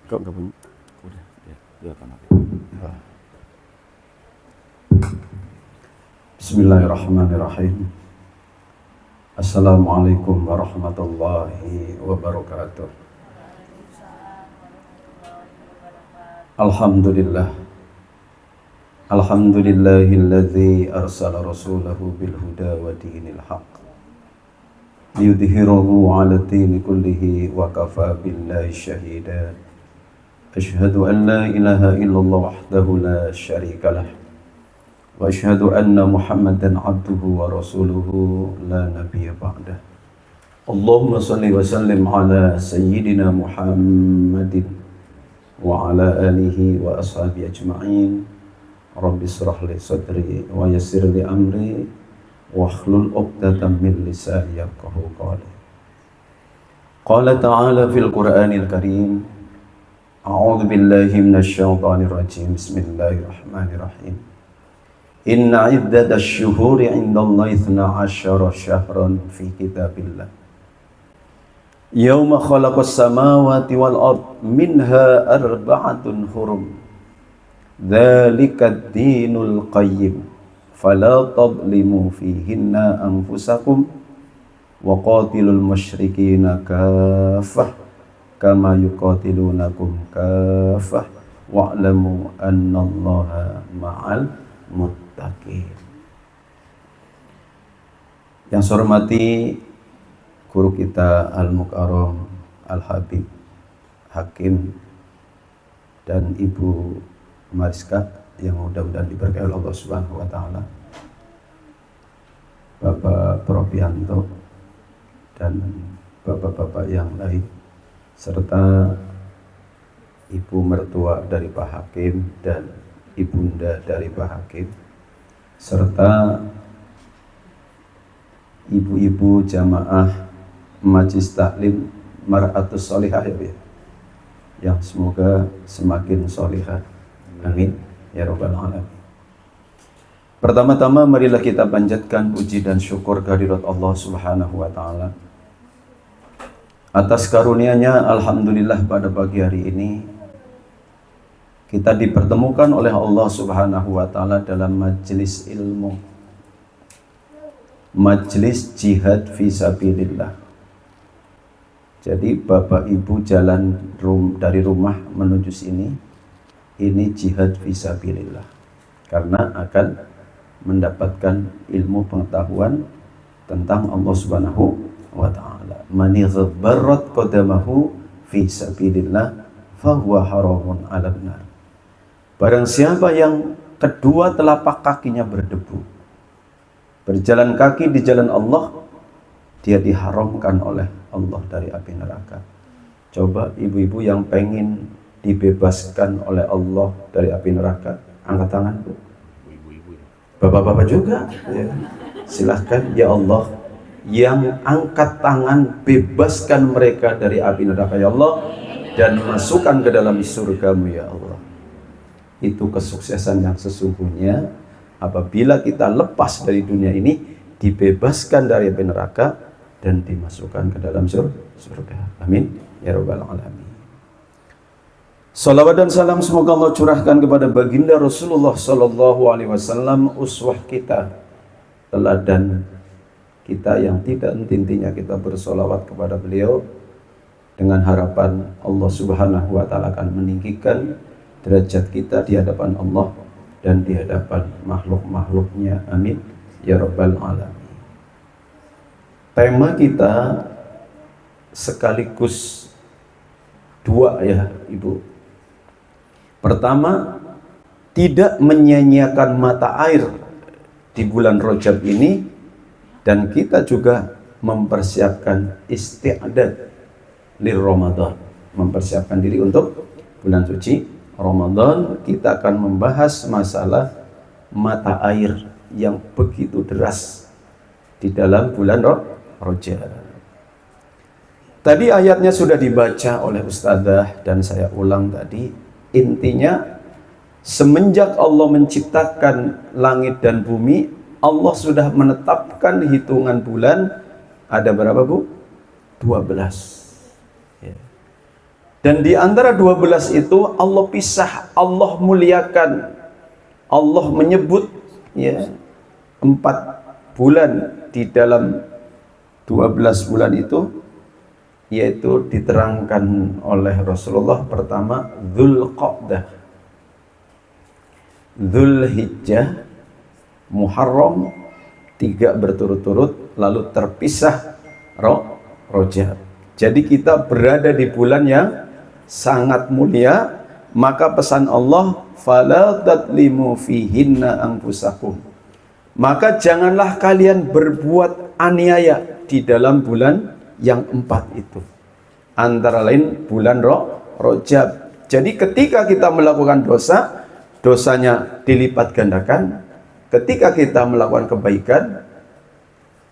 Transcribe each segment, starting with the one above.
Kok nggak bunyi? Udah, ya kan. Bismillahirrahmanirrahim. Assalamualaikum warahmatullahi wabarakatuh. Alhamdulillah. Alhamdulillahilladzi arsala rasulahu bil huda wa dinil haqq liyudhhirahu 'ala dini kullihi wa kafa billahi shahida. Asyhadu an la ilaha illallah wahdahu la syarika lah wa asyhadu anna Muhammadan abduhu wa rasuluhu la nabiyya ba'dah. Allahumma salli wa sallim ala sayyidina Muhammadin wa ala alihi wa ashabi ajma'in. Rabbi israh li sadri wa yassir li amri wa hlul 'uqdatam min lisani yafqahu qawli. Qala ta'ala fil Qur'anil Karim, a'udzu billahi minasy syaithanir rajim. Bismillahirrahmanirrahim. Inna 'iddatash syuhuri 'indallahi 12 syahran fi kitabillah yauma khalaqas samawati wal ard minha arba'atun hurum dzalikad dinul qayyim fala tadlimu fihinna anfusakum wa qatilul musyrikina kaffah kama yuqatilunakum kaffah wa'lamu annallaha ma'al muttaqin. Yang saya hormati guru kita Al-Mukarram Al-Habib Hakim dan Ibu Mariska yang mudah-mudahan diberkahi oleh Allah Subhanahu wa taala, Bapak Propianto dan bapak-bapak yang lain, serta ibu mertua dari Pak Hakim dan ibunda dari Pak Hakim, serta ibu-ibu jamaah Majlis Taklim Mar'atus Sholihah yang semoga semakin sholihah. Amin ya rabbal alamin. Pertama-tama marilah kita panjatkan puji dan syukur kehadirat Allah Subhanahu wa taala atas karunia-Nya. Alhamdulillah pada pagi hari ini kita dipertemukan oleh Allah Subhanahu wa taala dalam majelis ilmu, majelis jihad fisabilillah. Jadi Bapak Ibu jalan dari rumah menuju sini, ini jihad fisabilillah, karena akan mendapatkan ilmu pengetahuan tentang Allah Subhanahu wa taala. Man yadhbarrat qadamahu fi sabilillah fahuwa haramun 'alan nar. Barang siapa yang kedua telapak kakinya berdebu, berjalan kaki di jalan Allah, dia diharamkan oleh Allah dari api neraka. Coba ibu-ibu yang pengen dibebaskan oleh Allah dari api neraka, angkat tangan. Bapak-bapak juga ya. Silahkan ya Allah, yang angkat tangan, bebaskan mereka dari api neraka ya Allah, dan masukkan ke dalam surga-Mu ya Allah. Itu kesuksesan yang sesungguhnya apabila kita lepas dari dunia ini, dibebaskan dari api neraka dan dimasukkan ke dalam surga. Amin ya rabbal alamin. Salawat dan salam semoga Allah curahkan kepada baginda Rasulullah sallallahu alaihi wasallam, uswah kita, teladan kita yang tidak henti-hentinya kita bersolawat kepada beliau, dengan harapan Allah Subhanahu wa taala akan meninggikan derajat kita di hadapan Allah dan di hadapan makhluk-makhluknya. Amin ya rabbal alamin. Tema kita sekaligus dua ya Ibu. Pertama, tidak menyia-nyiakan mata air di bulan Rajab ini, dan kita juga mempersiapkan isti'adad li Ramadan, mempersiapkan diri untuk bulan suci Ramadan. Kita akan membahas masalah mata air yang begitu deras di dalam bulan Rajab. Tadi ayatnya sudah dibaca oleh Ustadzah dan saya ulang tadi. Intinya, semenjak Allah menciptakan langit dan bumi, Allah sudah menetapkan hitungan bulan ada berapa Bu? 12 ya. Dan di antara 12 itu Allah pisah, Allah muliakan, Allah menyebut ya 4 bulan di dalam 12 bulan itu, yaitu diterangkan oleh Rasulullah. Pertama Dzulqa'dah, Dzulhijjah, Muharram, 3 berturut-turut, lalu terpisah Rajab. Jadi kita berada di bulan yang sangat mulia, maka pesan Allah, fala tadlimu fihinna anfusakum, maka janganlah kalian berbuat aniaya di dalam bulan yang 4 itu, antara lain bulan Rajab. Jadi ketika kita melakukan dosa, dosanya dilipat gandakan. Ketika kita melakukan kebaikan,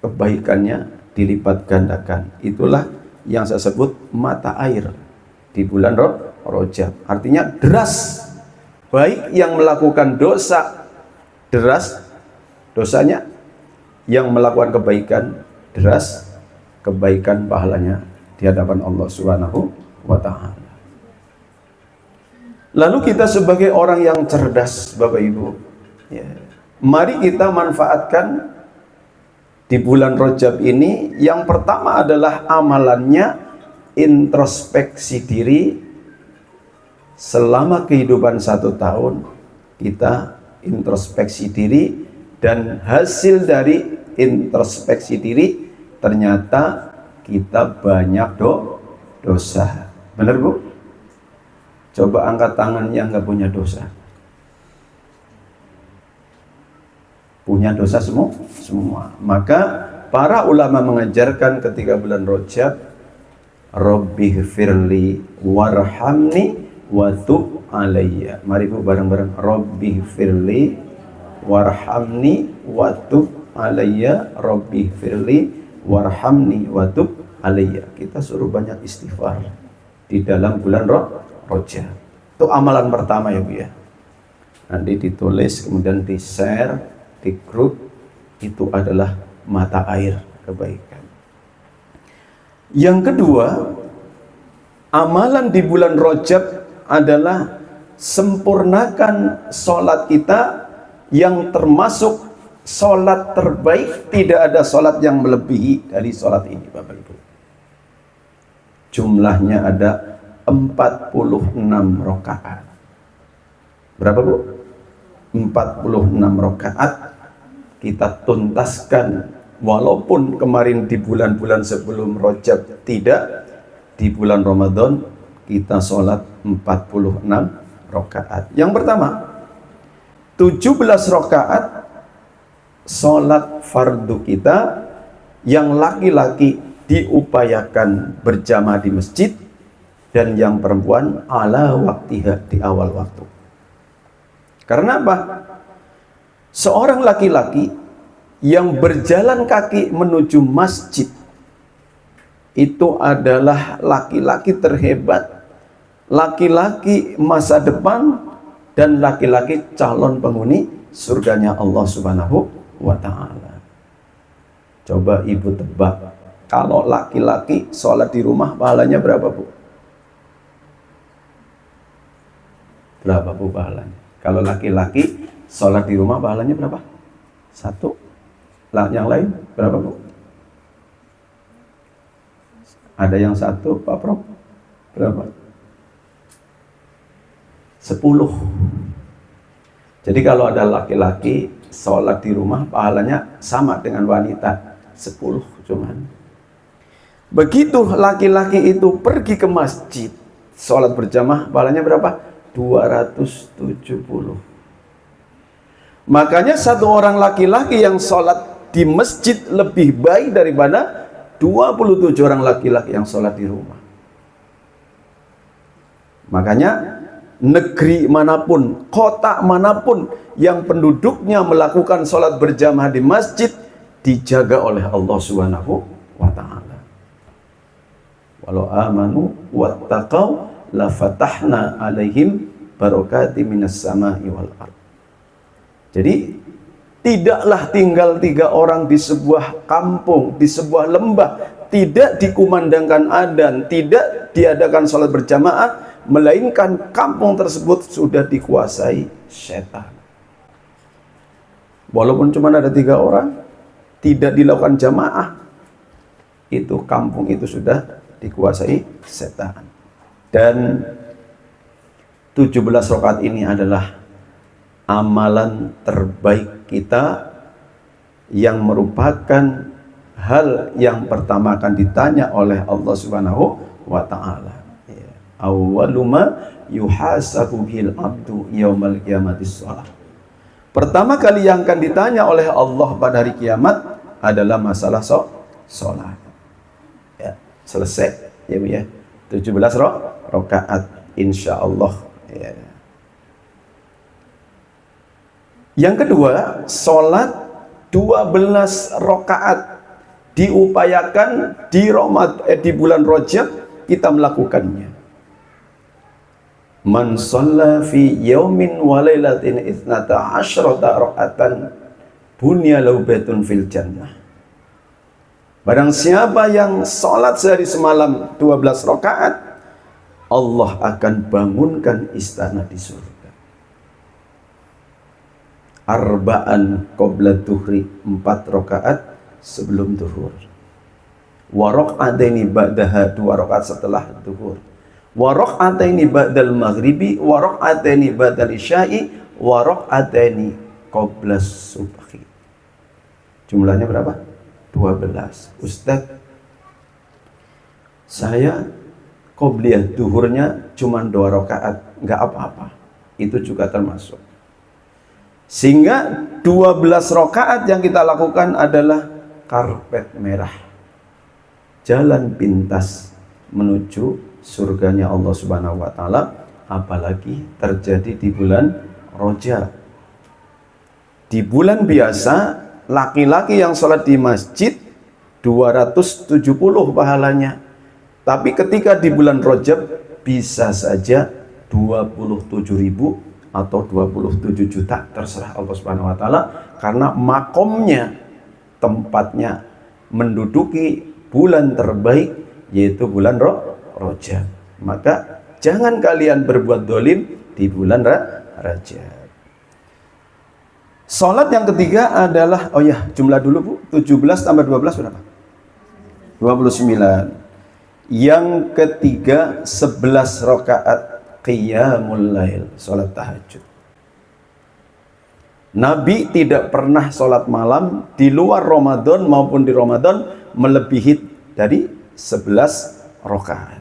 kebaikannya dilipat gandakan. Itulah yang saya sebut mata air di bulan Rajab. Artinya deras, baik yang melakukan dosa deras dosanya, yang melakukan kebaikan deras kebaikan pahalanya di hadapan Allah Subhanahu wa Ta'ala. Lalu kita sebagai orang yang cerdas, Bapak Ibu, ya, mari kita manfaatkan di bulan Rajab ini. Yang pertama adalah amalannya introspeksi diri. Selama kehidupan 1 tahun kita introspeksi diri, dan hasil dari introspeksi diri ternyata kita banyak dosa. Benar Bu? Coba angkat tangan yang nggak punya dosa. Punya dosa semua. Maka para ulama mengajarkan ketika bulan Rajab, Rabbighfirli warhamni wa tub alayya. Mari Bu bareng-bareng, Rabbighfirli warhamni wa tub alayya, Rabbighfirli warhamni wa tub alayya. Kita suruh banyak istighfar di dalam bulan Rajab. Itu amalan pertama ya Bu ya. Nanti ditulis, kemudian di-share di grup. Itu adalah mata air kebaikan. Yang kedua, amalan di bulan Rajab adalah sempurnakan sholat kita, yang termasuk sholat terbaik. Tidak ada sholat yang melebihi dari sholat ini Bapak Ibu. Jumlahnya ada 46 rakaat. Berapa Bu? 46 rakaat kita tuntaskan. Walaupun kemarin di bulan-bulan sebelum Rajab tidak, di bulan Ramadan kita sholat 46 rakaat. Yang pertama, 17 rakaat sholat fardu kita, yang laki-laki diupayakan berjamaah di masjid, dan yang perempuan ala waktiha, di awal waktu. Karena apa? Seorang laki-laki yang berjalan kaki menuju masjid itu adalah laki-laki terhebat, laki-laki masa depan, dan laki-laki calon penghuni surganya Allah Subhanahu wa Ta'ala. Coba Ibu tebak, kalau laki-laki sholat di rumah pahalanya berapa Bu? Berapa Bu pahalanya? Kalau laki-laki sholat di rumah pahalanya berapa? 1. Lah yang lain berapa Bu? Ada yang 1 Pak Prof? Berapa? 10. Jadi kalau ada laki-laki sholat di rumah pahalanya sama dengan wanita, 10 cuman. Begitu laki-laki itu pergi ke masjid sholat berjamaah, pahalanya berapa? 270. Makanya satu orang laki-laki yang sholat di masjid lebih baik daripada 27 orang laki-laki yang sholat di rumah. Makanya negeri manapun, kota manapun yang penduduknya melakukan sholat berjamaah di masjid dijaga oleh Allah Subhanahu wa Ta'ala. Walau amanu wattaqau la fatahna alaihim barokati minas sama'i wal ard. Jadi tidaklah tinggal 3 orang di sebuah kampung, di sebuah lembah, tidak dikumandangkan adzan, tidak diadakan sholat berjamaah, melainkan kampung tersebut sudah dikuasai setan. Walaupun cuma ada 3 orang, tidak dilakukan jamaah, itu kampung itu sudah dikuasai setan. Dan 17 rakaat ini adalah amalan terbaik kita yang merupakan hal yang pertama akan ditanya oleh Allah Subhanahu wa taala. Awwalu ma yuhasabu bil abdu yaumal qiyamati shalah. Pertama kali yang akan ditanya oleh Allah pada hari kiamat adalah masalah salat. Ya, selesai ya Bu ya. 17 rakaat insyaallah ya. Yang kedua, salat 12 rakaat diupayakan di bulan Rajab kita melakukannya. Man shalla fi yaumin wa lailatin 12 raka'atan bunya lahu baitun fil jannah. Barang siapa yang salat sehari semalam 12 rakaat, Allah akan bangunkan istana di surga. Arba'an qabla duhri, 4 rakaat sebelum duhur. Wa raka'ataini ba'daha, 2 rakaat setelah duhur. Wa raka'ataini ba'dal maghribi, wa raka'ataini ba'dal isya'i, wa raka'ataini qabla subhi. Jumlahnya berapa? 12. Ustaz, saya qobliyah duhurnya cuma 2 rakaat, enggak apa-apa. Itu juga termasuk. Sehingga 12 rakaat yang kita lakukan adalah karpet merah, jalan pintas menuju surganya Allah Subhanahu wa taala, apalagi terjadi di bulan Rajab. Di bulan biasa, laki-laki yang sholat di masjid 270 pahalanya. Tapi ketika di bulan Rajab bisa saja 27.000 atau 27 juta, terserah Allah Subhanahu wa taala, karena makomnya, tempatnya menduduki bulan terbaik yaitu bulan Rajab. Maka jangan kalian berbuat dolim di bulan Rajab. Salat yang ketiga adalah, oh ya, jumlah dulu Bu, 17 tambah 12 berapa? 29. Yang ketiga 11 rakaat qiyamul lail, salat tahajud. Nabi tidak pernah salat malam di luar Ramadan maupun di Ramadan melebihi dari 11 rakaat.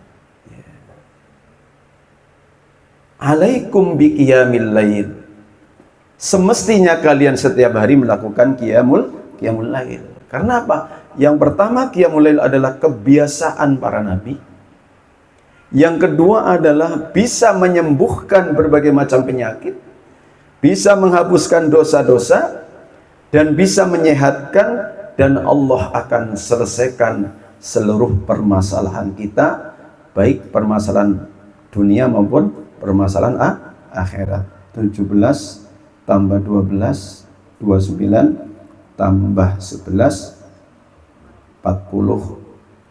Alaikum bi qiyamil lail. Semestinya kalian setiap hari melakukan qiyamul lail. Karena apa? Yang pertama, qiyamul lail adalah kebiasaan para nabi. Yang kedua adalah bisa menyembuhkan berbagai macam penyakit, bisa menghapuskan dosa-dosa, dan bisa menyehatkan, dan Allah akan selesaikan seluruh permasalahan kita, baik permasalahan dunia maupun permasalahan akhirat. 17 tambah 12, 29 tambah 11, 40.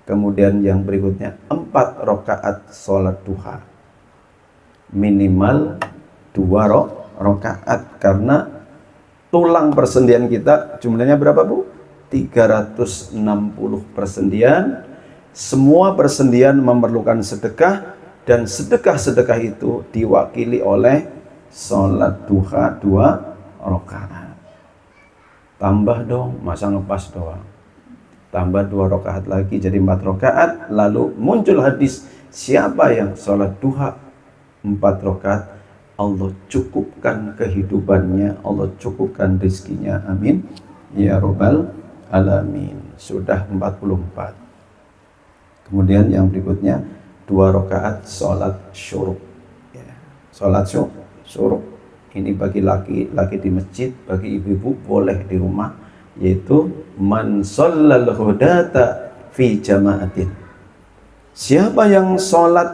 Kemudian yang berikutnya 4 rakaat sholat duha, minimal 2 rakaat, karena tulang persendian kita jumlahnya berapa Bu? 360 persendian. Semua persendian memerlukan sedekah, dan sedekah-sedekah itu diwakili oleh sholat duha 2 rakaat. Tambah dong, masa ngepas doang. Tambah 2 rakaat lagi jadi 4 rakaat. Lalu muncul hadis, siapa yang sholat duha 4 rakaat, Allah cukupkan kehidupannya, Allah cukupkan rezekinya, amin ya rabbal alamin. Sudah 44. Kemudian yang berikutnya 2 rakaat sholat syuruk ya. Sholat syuruk ini bagi laki-laki di masjid, bagi ibu-ibu boleh di rumah, yaitu man shallal hudata fi jama'atin. Siapa yang sholat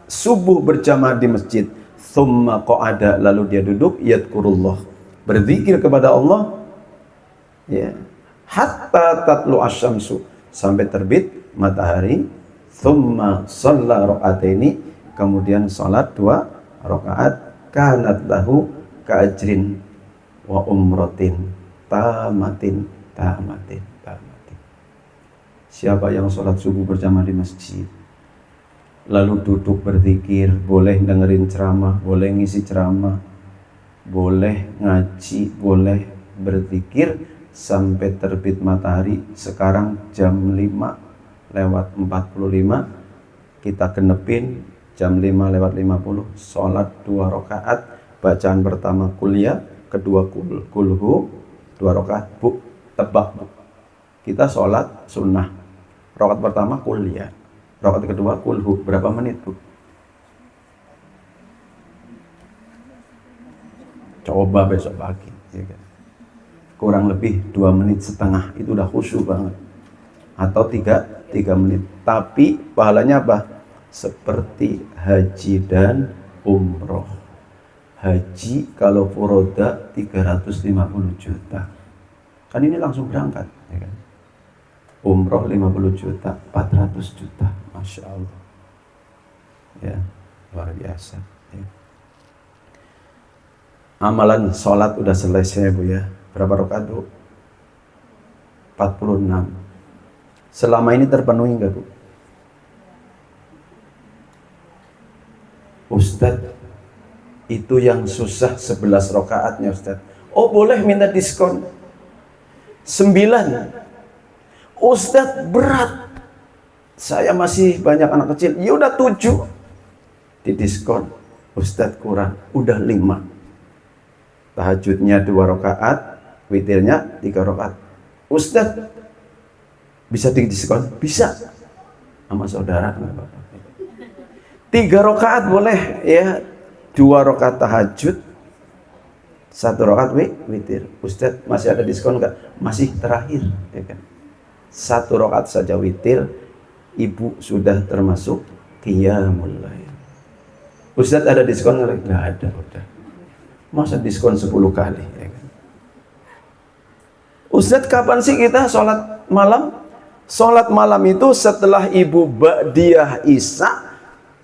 subuh berjamaah di masjid, thumma qa'ada, lalu dia duduk, yadkurullah, berzikir kepada Allah ya, hatta tatlu asyamsu, sampai terbit matahari, thumma shalla raka'ataini, kemudian salat 2 rakaat, kanat lahu ka'ajrin wa umratin tamatin. Siapa yang sholat subuh berjamaah di masjid, lalu duduk berzikir, boleh dengerin ceramah, boleh ngisi ceramah, boleh ngaji, boleh berzikir sampai terbit matahari. Sekarang jam 5:45, kita genepin jam 5:50, sholat 2 rakaat, bacaan pertama kuliah, kedua kulhu, 2 rakaat. Bu, tebak bu, kita sholat sunnah, rakaat pertama kuliah, rakaat kedua kulhu, berapa menit bu? Coba besok pagi, ya kan? Kurang lebih 2,5 menit, itu udah khusyuk banget. Atau 3 menit, tapi pahalanya apa? Seperti haji dan umroh. Haji kalau furoda 350 juta, kan ini langsung berangkat, ya kan? Umroh 50 juta, 400 juta, Masya Allah, ya, luar biasa, ya. Amalan sholat udah selesai bu ya. Berapa rakaat bu? 46. Selama ini terpenuhi enggak bu? Ustadz, itu yang susah 11 rakaatnya Ustadz. Oh boleh minta diskon 9. Ustadz berat, saya masih banyak anak kecil. Ya udah 7, didiskon. Ustadz kurang, udah 5. Tahajudnya 2 rakaat, witirnya 3 rakaat. Ustadz bisa didiskon? Bisa, sama saudara nggak apa-apa. 3 rakaat boleh ya, 2 rakaat tahajud, 1 rakaat witir. Ustadz masih ada diskon nggak? Masih terakhir, ya kan? 1 rakaat saja witir, ibu sudah termasuk qiyamul lail. Ustadz ada diskon nggak? Nggak ada, udah. Masa diskon 10 kali, ya kan? Ustadz kapan sih kita sholat malam? Sholat malam itu setelah ibu ba'diyah isya,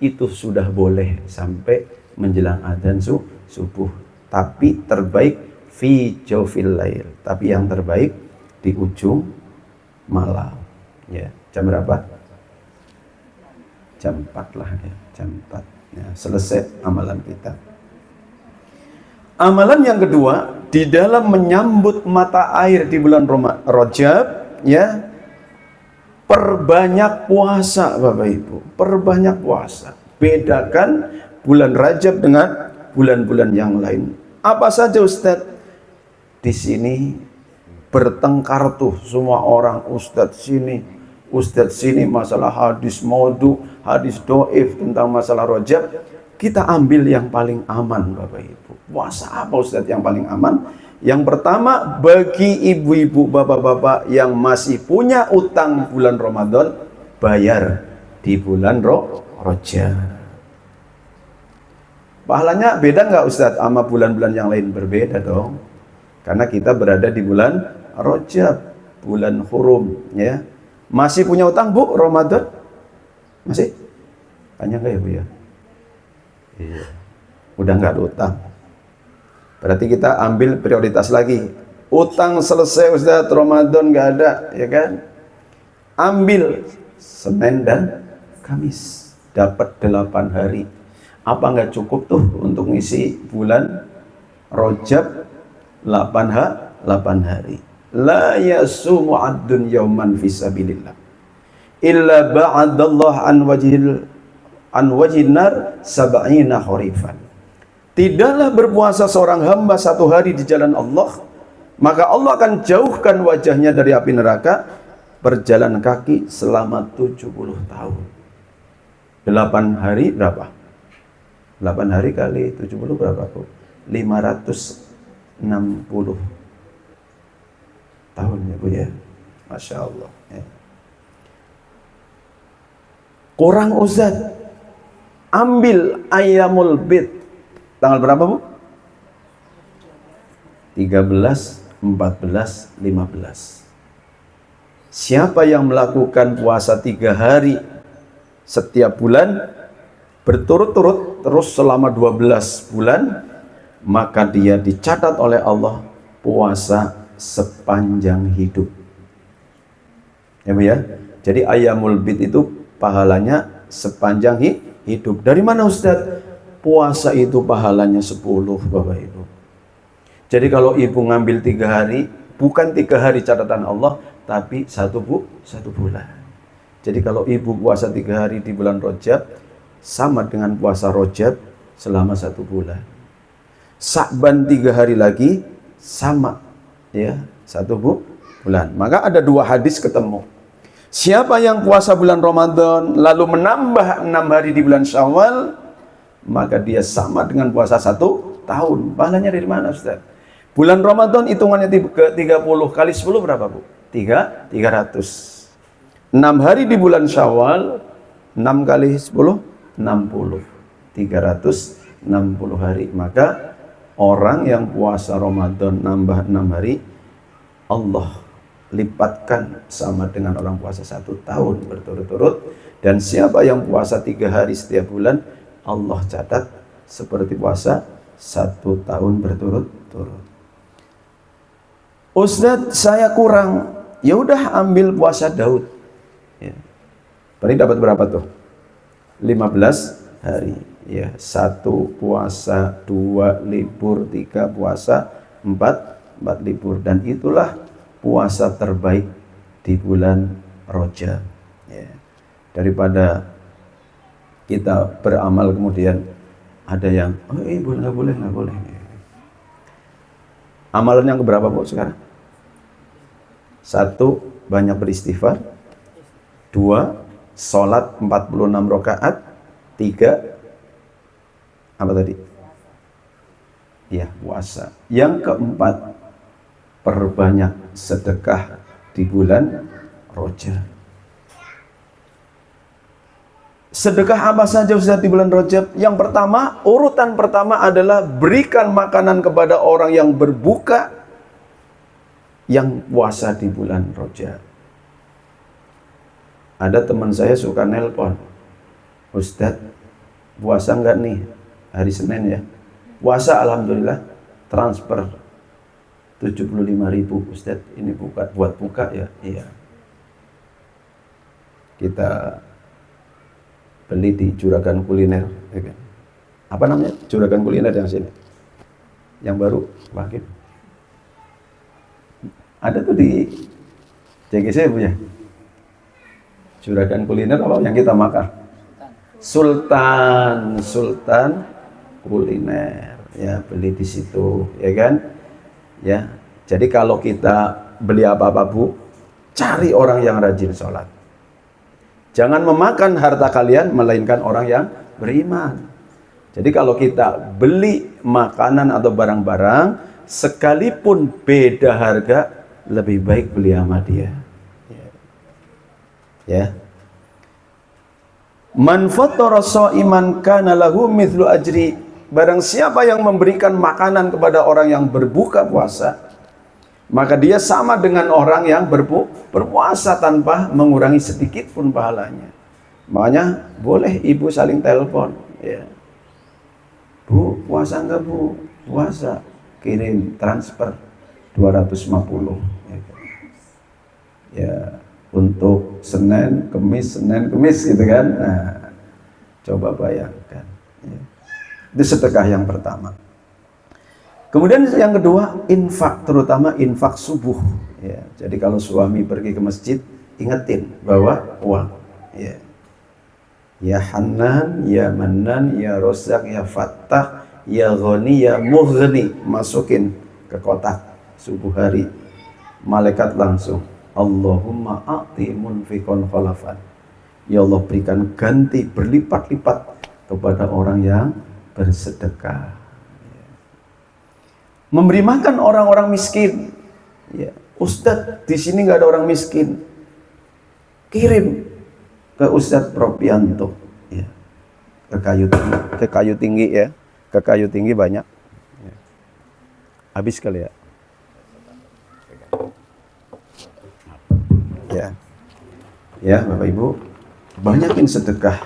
itu sudah boleh sampai menjelang adzan subuh. Tapi terbaik fi jawfil lail. Tapi yang terbaik di ujung malam, ya. Jam berapa? Jam 4 lah ya, jam 4 ya, selesai amalan kita. Amalan yang kedua, di dalam menyambut mata air di bulan Rajab, ya, perbanyak puasa Bapak Ibu, perbanyak puasa. Bedakan bulan Rajab dengan bulan-bulan yang lain. Apa saja Ustadz? Di sini bertengkar tuh semua orang, Ustadz sini masalah hadis maudhu, hadis doif tentang masalah Rajab. Kita ambil yang paling aman Bapak Ibu. Puasa apa Ustadz yang paling aman? Yang pertama, bagi ibu-ibu, bapak-bapak yang masih punya utang bulan Ramadan, bayar di bulan Rajab. Pahalanya beda nggak Ustadz sama bulan-bulan yang lain? Berbeda dong, karena kita berada di bulan Rajab, bulan hurum, ya. Masih punya utang bu Ramadan? Masih? Tanya nggak ya bu ya? Iya. Udah nggak ada utang. Berarti kita ambil prioritas lagi. Utang selesai Ustadz, Ramadan nggak ada, ya kan? Ambil Senin dan Kamis, dapat 8 hari. Apa nggak cukup tuh untuk ngisi bulan Rajab 8 hari? La yasumu 'abdun yauman fisabilillah illa ba'adallah an wajhin nar sab'ina kharifan. Tidaklah berpuasa seorang hamba 1 hari di jalan Allah, maka Allah akan jauhkan wajahnya dari api neraka berjalan kaki selama 70 tahun. 8 hari berapa? 8 hari kali 70 berapa bu? 560 tahun ya bu ya. Masya Allah ya. Kurang Ustadz, ambil ayamul bid. Tanggal berapa bu? 13, 14, 15. Siapa yang melakukan puasa 3 hari setiap bulan berturut-turut terus selama 12 bulan, maka dia dicatat oleh Allah puasa sepanjang hidup. Ya Bu ya. Jadi Ayyamul Bid itu pahalanya sepanjang hidup. Dari mana Ustaz? Puasa itu pahalanya 10 Bapak Ibu. Jadi kalau ibu ngambil 3 hari, bukan 3 hari catatan Allah, tapi satu bulan. Jadi kalau ibu puasa 3 hari di bulan Rajab, sama dengan puasa Rajab selama 1 bulan. Sa'ban 3 hari lagi, sama ya 1 bulan. Maka ada 2 hadis ketemu. Siapa yang puasa bulan Ramadan lalu menambah 6 hari di bulan Syawal, maka dia sama dengan puasa 1 tahun. Pahalanya dari mana Ustaz? Bulan Ramadan hitungannya ke 30 kali 10 berapa Bu? 300. 6 hari di bulan Syawal, 6 kali 10 60. 360 hari. Maka orang yang puasa Ramadan nambah 6 hari, Allah lipatkan sama dengan orang puasa 1 tahun berturut-turut. Dan siapa yang puasa 3 hari setiap bulan, Allah catat seperti puasa 1 tahun berturut-turut. Ustadz, saya kurang. Ya udah ambil puasa Daud. Ya. Berarti dapat berapa tuh? 15 hari. Ya, 1 puasa, 2 libur, 3 puasa, 4 libur. Dan itulah puasa terbaik di bulan Rajab. Ya. Daripada kita beramal kemudian ada yang nggak boleh. Amalan yang keberapa Bu sekarang? 1, banyak beristighfar. 2, sholat 46 rakaat. 3, apa tadi? Ya, puasa. Yang keempat, perbanyak sedekah di bulan Rajab. Sedekah apa saja Ustaz di bulan Rajab? Yang pertama, urutan pertama adalah berikan makanan kepada orang yang berbuka, yang puasa di bulan Rajab. Ada teman saya suka nelpon, Ustaz, puasa enggak nih? Hari Senin ya. Puasa alhamdulillah, transfer 75.000 Ustaz, ini buat buka ya. Iya. Kita beli di Juragan Kuliner, ya kan? Apa namanya? Juragan Kuliner yang sini, yang baru bangkit. Ada tuh di JGC punya Juragan Kuliner apa yang kita makan? Sultan Kuliner, ya beli di situ, ya kan? Ya, jadi kalau kita beli apa-apa Bu, cari orang yang rajin sholat. Jangan memakan harta kalian, melainkan orang yang beriman. Jadi kalau kita beli makanan atau barang-barang, sekalipun beda harga, lebih baik beli sama dia. Ya. Man fattara sha'iman kana lahu mithlu ajri. Barang siapa yang memberikan makanan kepada orang yang berbuka puasa, maka dia sama dengan orang yang berpuasa tanpa mengurangi sedikit pun pahalanya. Makanya boleh ibu saling telepon, ya. Bu, puasa enggak Bu? Puasa. Kirim transfer 250. Ya, untuk Senin, Kemis gitu kan. Nah, coba bayangkan. Ya. Itu sedekah yang pertama. Kemudian yang kedua, infak, terutama infak subuh. Ya, jadi kalau suami pergi ke masjid, ingetin bawa uang. Ya, ya Hanan, ya Manan, ya Rozak, ya Fattah, ya Ghani, ya Mughni, masukin ke kotak subuh hari. Malaikat langsung, Allahumma a'ti munfiqon khalafan. Ya Allah, berikan ganti berlipat-lipat kepada orang yang bersedekah. Memberi makan orang-orang miskin. Ya, Ustadz, di sini nggak ada orang miskin. Kirim ke Ustadz Propianto. Ya, ke kayu tinggi ya, ke kayu tinggi banyak. Ya. Habis kali ya. Ya, ya Bapak Ibu. banyakin sedekah.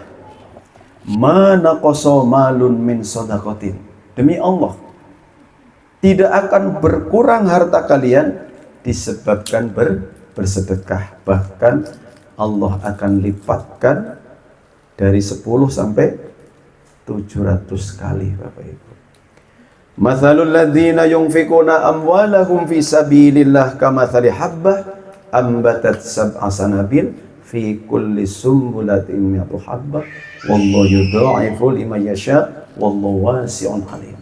Mana malun min sodakotin. Demi Allah, tidak akan berkurang harta kalian disebabkan bersedekah. Bahkan Allah akan lipatkan dari 10 sampai 700 kali, Bapak Ibu. Mathalul ladzina yunfikuna amwalahum fi sabilillah kamathali habbah ambatat sab'a sanabil fi kulli sumbulatin mi'atu habbah wallahu yudha'ifu liman yasha wallahu wasi'un alim.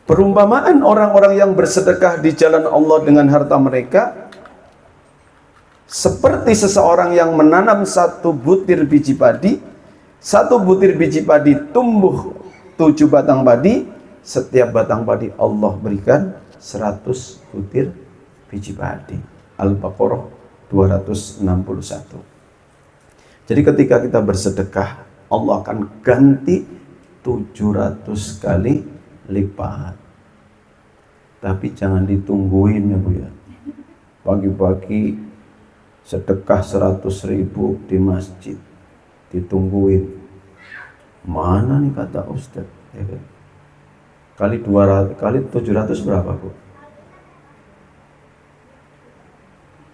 Perumpamaan orang-orang yang bersedekah di jalan Allah dengan harta mereka seperti seseorang yang menanam satu butir biji padi. Satu butir biji padi tumbuh 7 batang padi. Setiap batang padi Allah berikan 100 butir biji padi. Al-Baqarah 261. Jadi ketika kita bersedekah, Allah akan ganti 700 kali lipat. Tapi jangan ditungguin ya Bu ya. Pagi-pagi sedekah 100.000 di masjid, ditungguin. Mana nih kata Ustaz? Ya kan? Kali 200, kali 700 berapa Bu?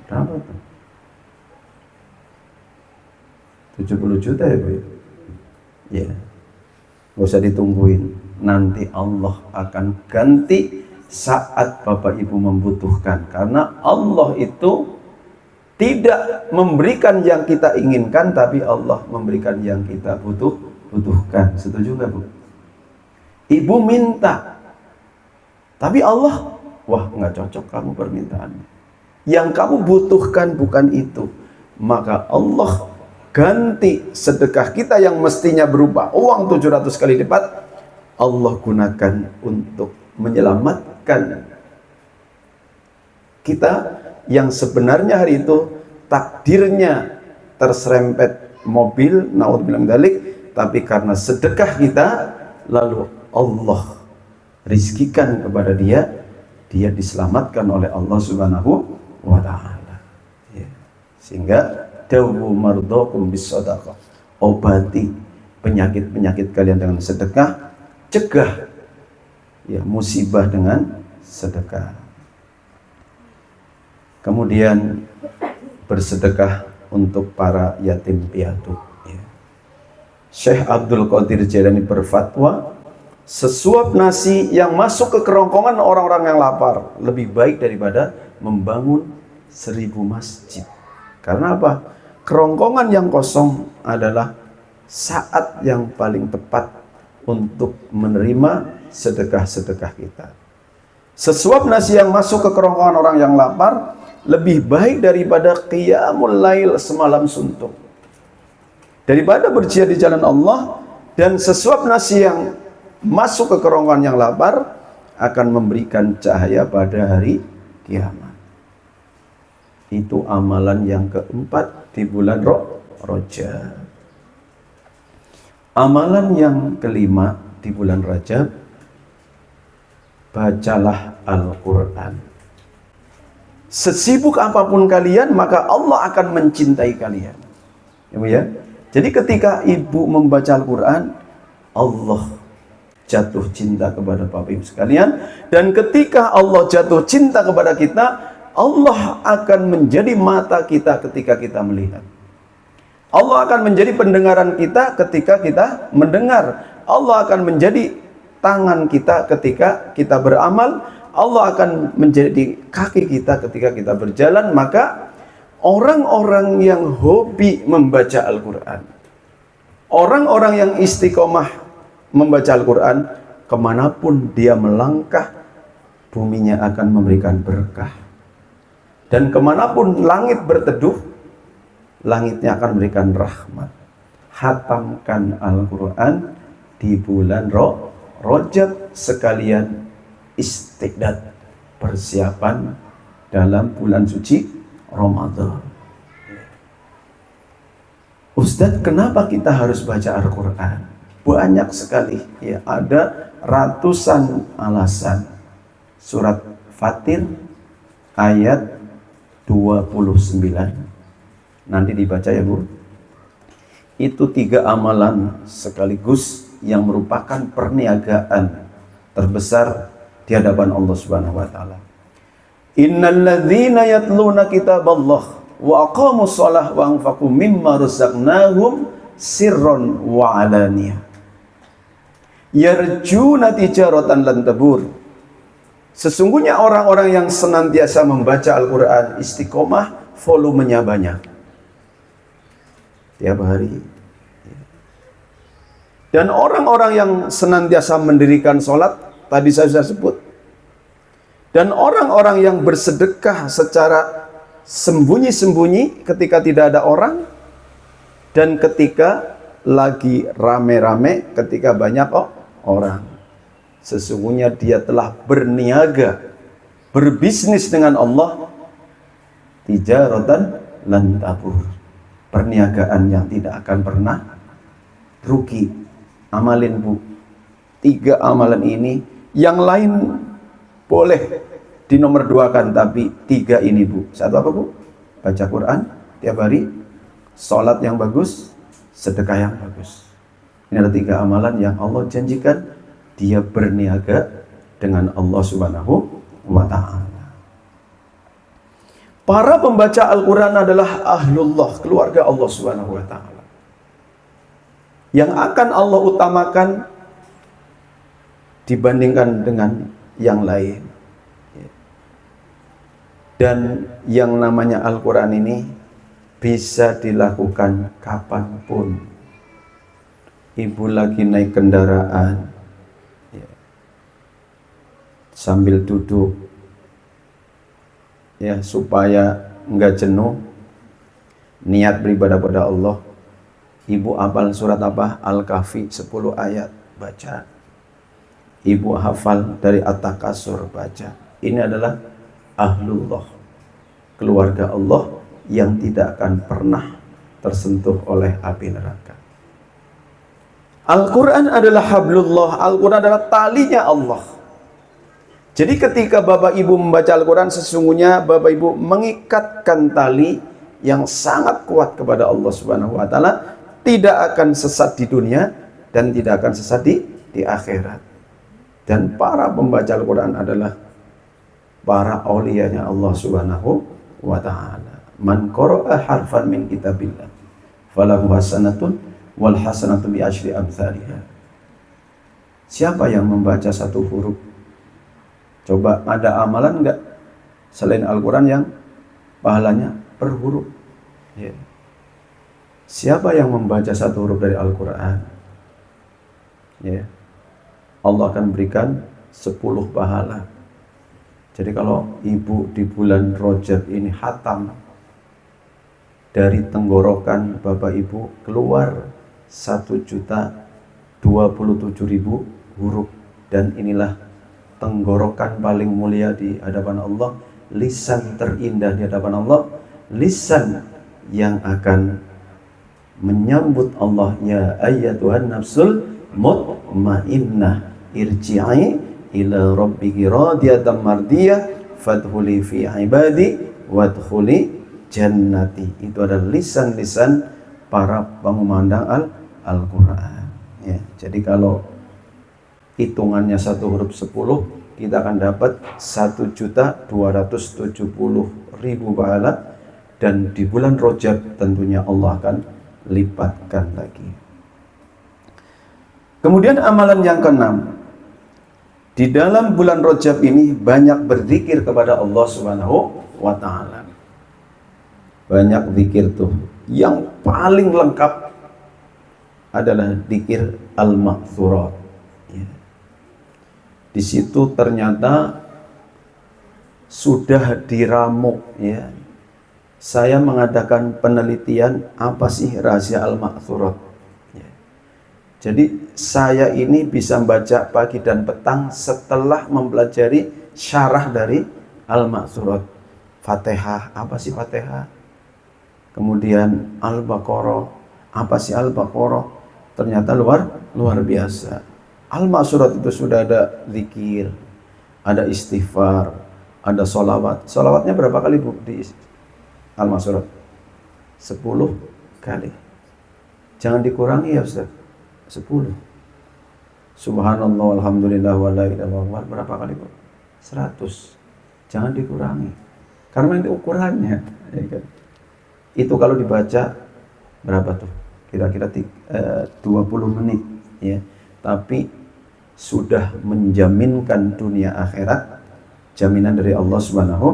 Berapa tuh? 70 juta ya Bu ya? Ya, gak usah ditungguin. Nanti Allah akan ganti saat Bapak Ibu membutuhkan. Karena Allah itu tidak memberikan yang kita inginkan, tapi Allah memberikan yang kita butuhkan. Setuju nggak Bu? Ibu minta, tapi Allah, wah nggak cocok kamu permintaannya. Yang kamu butuhkan bukan itu. Maka Allah ganti sedekah kita yang mestinya berupa uang 700 kali lipat, Allah gunakan untuk menyelamatkan kita yang sebenarnya hari itu takdirnya terserempet mobil, naudzubillah min dzalik, tapi karena sedekah kita lalu Allah rizkikan kepada dia diselamatkan oleh Allah Subhanahu wa taala. Ya. Sehingga dawu mardokum bis sadaqah. Obati penyakit-penyakit kalian dengan sedekah, cegah ya musibah dengan sedekah. Kemudian bersedekah untuk para yatim piatu. Ya. Syekh Abdul Qadir Jailani berfatwa, sesuap nasi yang masuk ke kerongkongan orang-orang yang lapar lebih baik daripada membangun 1000 masjid. Karena apa? Kerongkongan yang kosong adalah saat yang paling tepat untuk menerima sedekah-sedekah kita. Sesuap nasi yang masuk ke kerongkongan orang yang lapar lebih baik daripada qiyamul lail semalam suntuk. Daripada berjihad di jalan Allah, dan sesuap nasi yang masuk ke kerongkongan yang lapar akan memberikan cahaya pada hari kiamat. Itu amalan yang keempat di bulan Rajab. Amalan yang kelima di bulan Rajab, bacalah Al-Quran. Sesibuk apapun kalian, maka Allah akan mencintai kalian. Ya? Jadi ketika ibu membaca Al-Quran, Allah jatuh cinta kepada Bapak Ibu sekalian. Dan ketika Allah jatuh cinta kepada kita, Allah akan menjadi mata kita ketika kita melihat. Allah akan menjadi pendengaran kita ketika kita mendengar. Allah akan menjadi tangan kita ketika kita beramal. Allah akan menjadi kaki kita ketika kita berjalan. Maka orang-orang yang hobi membaca Al-Quran, orang-orang yang istiqomah membaca Al-Quran, kemanapun dia melangkah, buminya akan memberikan berkah. Dan kemanapun langit berteduh, langitnya akan memberikan rahmat. Hatamkan Al-Quran di bulan Rajab sekalian istiqdad, persiapan dalam bulan suci Ramadan. Ustadz, kenapa kita harus baca Al-Quran? Banyak sekali, ya, ada ratusan alasan. Surat Fatir ayat 29. Nanti dibaca ya Bu. Itu 3 amalan sekaligus yang merupakan perniagaan terbesar di hadapan Allah Subhanahu wa taala. Innal ladzina yatluna kitaballah wa aqamus shalah wa anfaqu mimma razaqnahum sirran wa alaniyah yarjuna tijaratan lan tabur. Sesungguhnya orang-orang yang senantiasa membaca Al-Quran, istiqomah, volumenya banyak tiap hari. Dan orang-orang yang senantiasa mendirikan sholat, tadi saya sudah sebut. Dan orang-orang yang bersedekah secara sembunyi-sembunyi ketika tidak ada orang, dan ketika lagi rame-rame, ketika banyak orang. Sesungguhnya dia telah berniaga, berbisnis dengan Allah, tijaratan lan tabur, perniagaan yang tidak akan pernah rugi. Amalin Bu, 3 amalan ini, yang lain boleh di nomor 2 kan, tapi 3 ini Bu. Satu apa Bu? Baca Quran tiap hari, sholat yang bagus, sedekah yang bagus. Ini ada 3 amalan yang Allah janjikan dia berniaga dengan Allah Subhanahu wa ta'ala. Para pembaca Al-Quran adalah ahlullah, keluarga Allah Subhanahu wa ta'ala, yang akan Allah utamakan dibandingkan dengan yang lain. Dan yang namanya Al-Quran ini bisa dilakukan kapanpun. Ibu lagi naik kendaraan, sambil duduk, ya, supaya enggak jenuh, niat beribadah pada Allah. Ibu hafal surat apa? Al-Kahfi 10 ayat, baca. Ibu hafal dari At-Takasur, baca. Ini adalah ahlullah, keluarga Allah yang tidak akan pernah tersentuh oleh api neraka. Al-Quran adalah hablullah, Al-Quran adalah talinya Allah. Jadi ketika Bapak Ibu membaca Al-Quran, sesungguhnya Bapak Ibu mengikatkan tali yang sangat kuat kepada Allah Subhanahu wa ta'ala, tidak akan sesat di dunia dan tidak akan sesat di akhirat. Dan para pembaca Al-Quran adalah para auliyanya Allah Subhanahu wa ta'ala. Man qara'a harfan min kitabillah falahu hasanatun wal hasanatu bi asyri amsalihha. Siapa yang membaca 1 huruf? Coba ada amalan enggak selain Al-Quran yang pahalanya per huruf? Ya. Siapa yang membaca 1 huruf dari Al-Quran, ya, Allah akan berikan 10 pahala. Jadi kalau ibu di bulan Rajab ini khatam, dari tenggorokan Bapak Ibu keluar 1.027.000 huruf. Dan inilah tenggorokan paling mulia di hadapan Allah, lisan terindah di hadapan Allah, lisan yang akan menyambut Allah. Ya ayyatuhan nafsul mutmainnah irji'i ila rabbiki radiyatan mardiyah fadkhuli fi ibadi wadkhuli jannati. Itu adalah lisan-lisan para pemandang Al-Quran, ya. Jadi kalau hitungannya 1 huruf 10, kita akan dapat 1.270.000 pahala. Dan di bulan Rajab tentunya Allah akan lipatkan lagi. Kemudian amalan yang ke-6, di dalam bulan Rajab ini banyak berzikir kepada Allah Subhanahu wa ta'ala. Banyak zikir tuh. Yang paling lengkap adalah zikir al-ma'thurat. Ya. Di situ ternyata sudah diramuk, ya. Saya mengadakan penelitian apa sih rahasia al-ma'thurat. Ya. Jadi saya ini bisa membaca pagi dan petang setelah mempelajari syarah dari al-ma'thurat. Fatihah, apa sih Fatihah? Kemudian Al-Baqarah, apa sih Al-Baqarah? Ternyata luar biasa. Al-Ma'thurat itu sudah ada zikir, ada istighfar, ada sholawat. Sholawatnya berapa kali Bu di Al-Ma'thurat? 10 kali. Jangan dikurangi ya Ustaz. 10. Subhanallah walhamdulillah wa la ilaha illallah berapa kali Bu? 100. Jangan dikurangi. Karena itu ukurannya, ya kan? Itu kalau dibaca berapa tuh? Kira-kira 20 menit ya. Tapi sudah menjaminkan dunia akhirat, jaminan dari Allah Subhanahu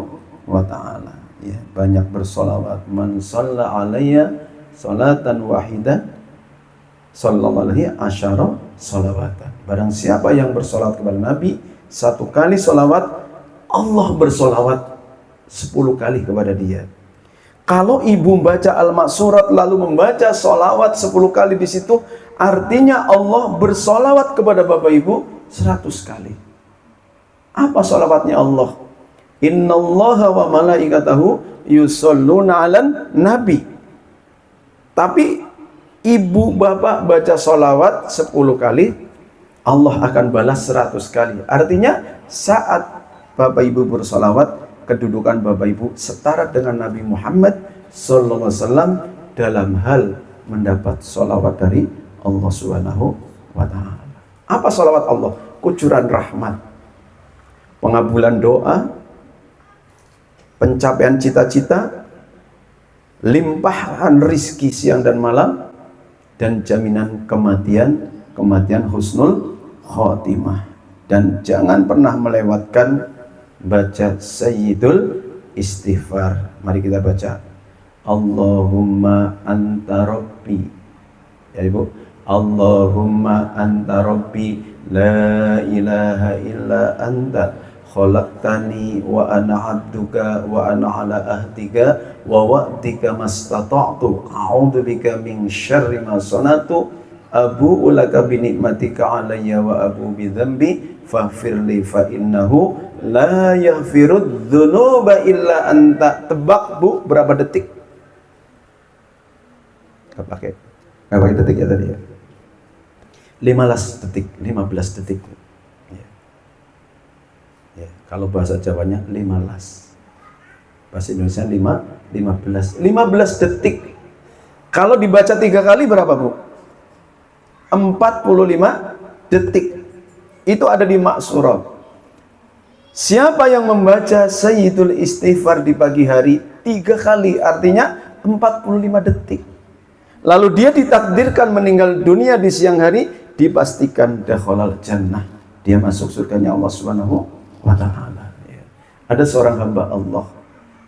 wa taala. Ya, banyak bersolawat. Man shalla alayya salatan wahidah sallallahu alaihi asyara salawatan. Barang siapa yang bersolawat kepada Nabi 1 kali solawat, Allah bersolawat 10 kali kepada dia. Kalau ibu membaca Al-Ma'surat lalu membaca solawat 10 kali di situ, artinya Allah bersolawat kepada bapak ibu 100 kali. Apa solawatnya Allah? Innallaha wa malaikatahu yusholluna 'alan nabi. Tapi ibu bapak baca solawat 10 kali, Allah akan balas 100 kali. Artinya saat bapak ibu bersolawat, kedudukan bapak ibu setara dengan Nabi Muhammad SAW dalam hal mendapat solawat dari Allah Subhanahu wa ta'ala. Apa solawat Allah? Kucuran rahmat, pengabulan doa, pencapaian cita-cita, limpahan rizki siang dan malam, dan jaminan kematian husnul khotimah. Dan jangan pernah melewatkan baca Sayyidul Istighfar. Mari kita baca. Allahumma anta rabbi. Ya Ibu. Allahumma anta rabbi la ilaha illa anta khalaqtani wa ana abduka wa ana ala ahdika wa wa'dika mastata'tu a'udzu bika min syarri ma sanatu abu'u laka bi ni'matika alayya wa abu bi dzambi faghfirli fa innahu la yaghfirudz dzunuba illa anta. Tebak Bu, berapa detik? Enggak pakai detik ya tadi ya. 15 detik, 15 detik. Ya, kalau bahasa Jawanya 15. Bahasa Indonesia 15 detik. Kalau dibaca 3 kali berapa, Bu? 45 detik. Itu ada di Ma'surat. Siapa yang membaca Sayyidul Istighfar di pagi hari 3 kali, artinya 45 detik. Lalu dia ditakdirkan meninggal dunia di siang hari, dipastikan dakhalal jannah. Dia masuk surganya Allah Subhanahu wa ta'ala. Ada seorang hamba Allah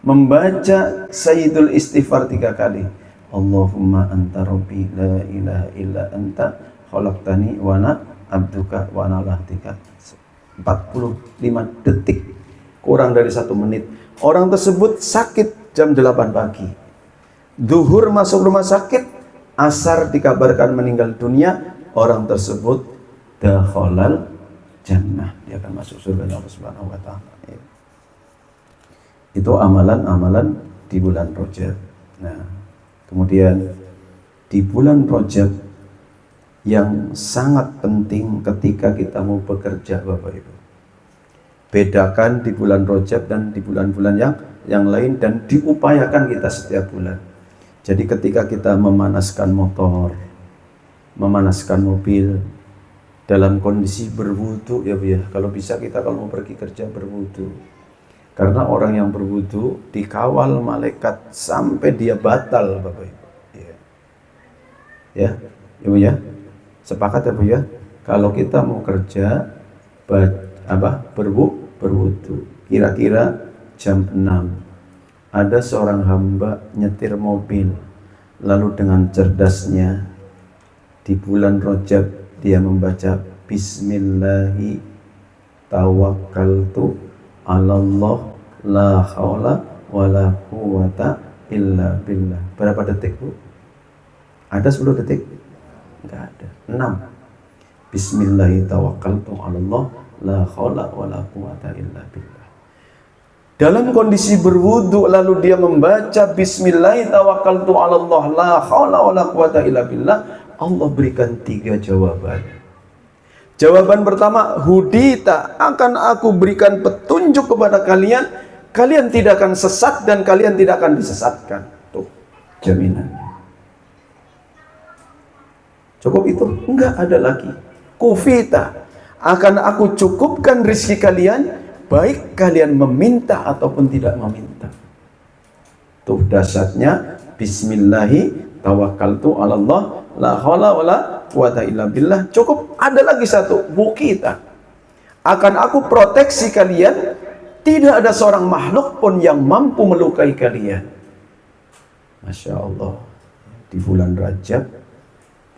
membaca Sayyidul Istighfar 3 kali. Allahumma anta rabbi la ilaha illa anta khalaqtani wa ana abduka wa ana ala ahdika. 45 detik, kurang dari 1 menit. Orang tersebut sakit jam 8 pagi. Zuhur masuk rumah sakit, asar dikabarkan meninggal dunia. Orang tersebut dakhalal jannah, dia akan masuk surga Allah Subhanahu wa taala. Itu amalan-amalan di bulan Rajab. Nah, kemudian di bulan Rajab yang sangat penting ketika kita mau bekerja Bapak Ibu. Bedakan di bulan Rajab dan di bulan-bulan yang lain, dan diupayakan kita setiap bulan. Jadi ketika kita memanaskan motor, memanaskan mobil dalam kondisi berwudu ya Bu ya. Kalau bisa kita kalau mau pergi kerja berwudu. Karena orang yang berwudu dikawal malaikat sampai dia batal Bapak Ibu. Ya. Ya Bu ya. Sepakat ya Bu ya. Kalau kita mau kerja berwudu. Kira-kira jam 6. Ada seorang hamba nyetir mobil, lalu dengan cerdasnya di bulan Rajab dia membaca Bismillahi tawakkaltu 'alallah la haula wala quwata illa billah. Berapa detik Bu? Ada 10 detik? Enggak ada. 6. Bismillahi tawakkaltu 'alallah la haula wala quwata illa billah. Dalam kondisi berwudu lalu dia membaca Bismillahi tawakkaltu 'alallah la haula wala quwata illa billah, Allah berikan 3 jawaban. Jawaban pertama, hudita, akan aku berikan petunjuk kepada kalian, kalian tidak akan sesat dan kalian tidak akan disesatkan. Tuh jaminannya. Cukup itu? Enggak ada lagi. Kufita, akan aku cukupkan rizki kalian, baik kalian meminta ataupun tidak meminta. Tuh dasarnya bismillahi tawakkaltu 'ala Allah la haula wala quwata illa billah. Cukup. Ada lagi satu, bukita, akan aku proteksi kalian, tidak ada seorang makhluk pun yang mampu melukai kalian. Masya Allah. Di bulan Rajab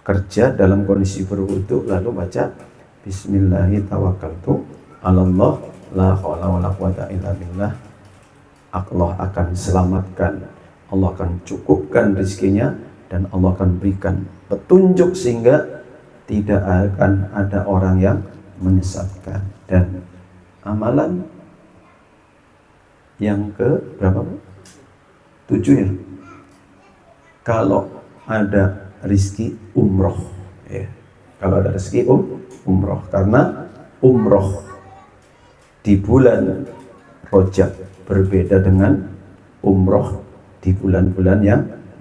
kerja dalam kondisi berwudu lalu baca bismillahi tawakkaltu 'ala Allah la haula wala quwata illa billah. Allah akan selamatkan, Allah akan cukupkan rezekinya, dan Allah akan berikan petunjuk sehingga tidak akan ada orang yang menyesatkan. Dan amalan yang ke berapa? 7 ya. Kalau ada rizki umroh, ya. Kalau ada rezeki umroh, karena umroh di bulan Rajab berbeda dengan umroh di bulan-bulan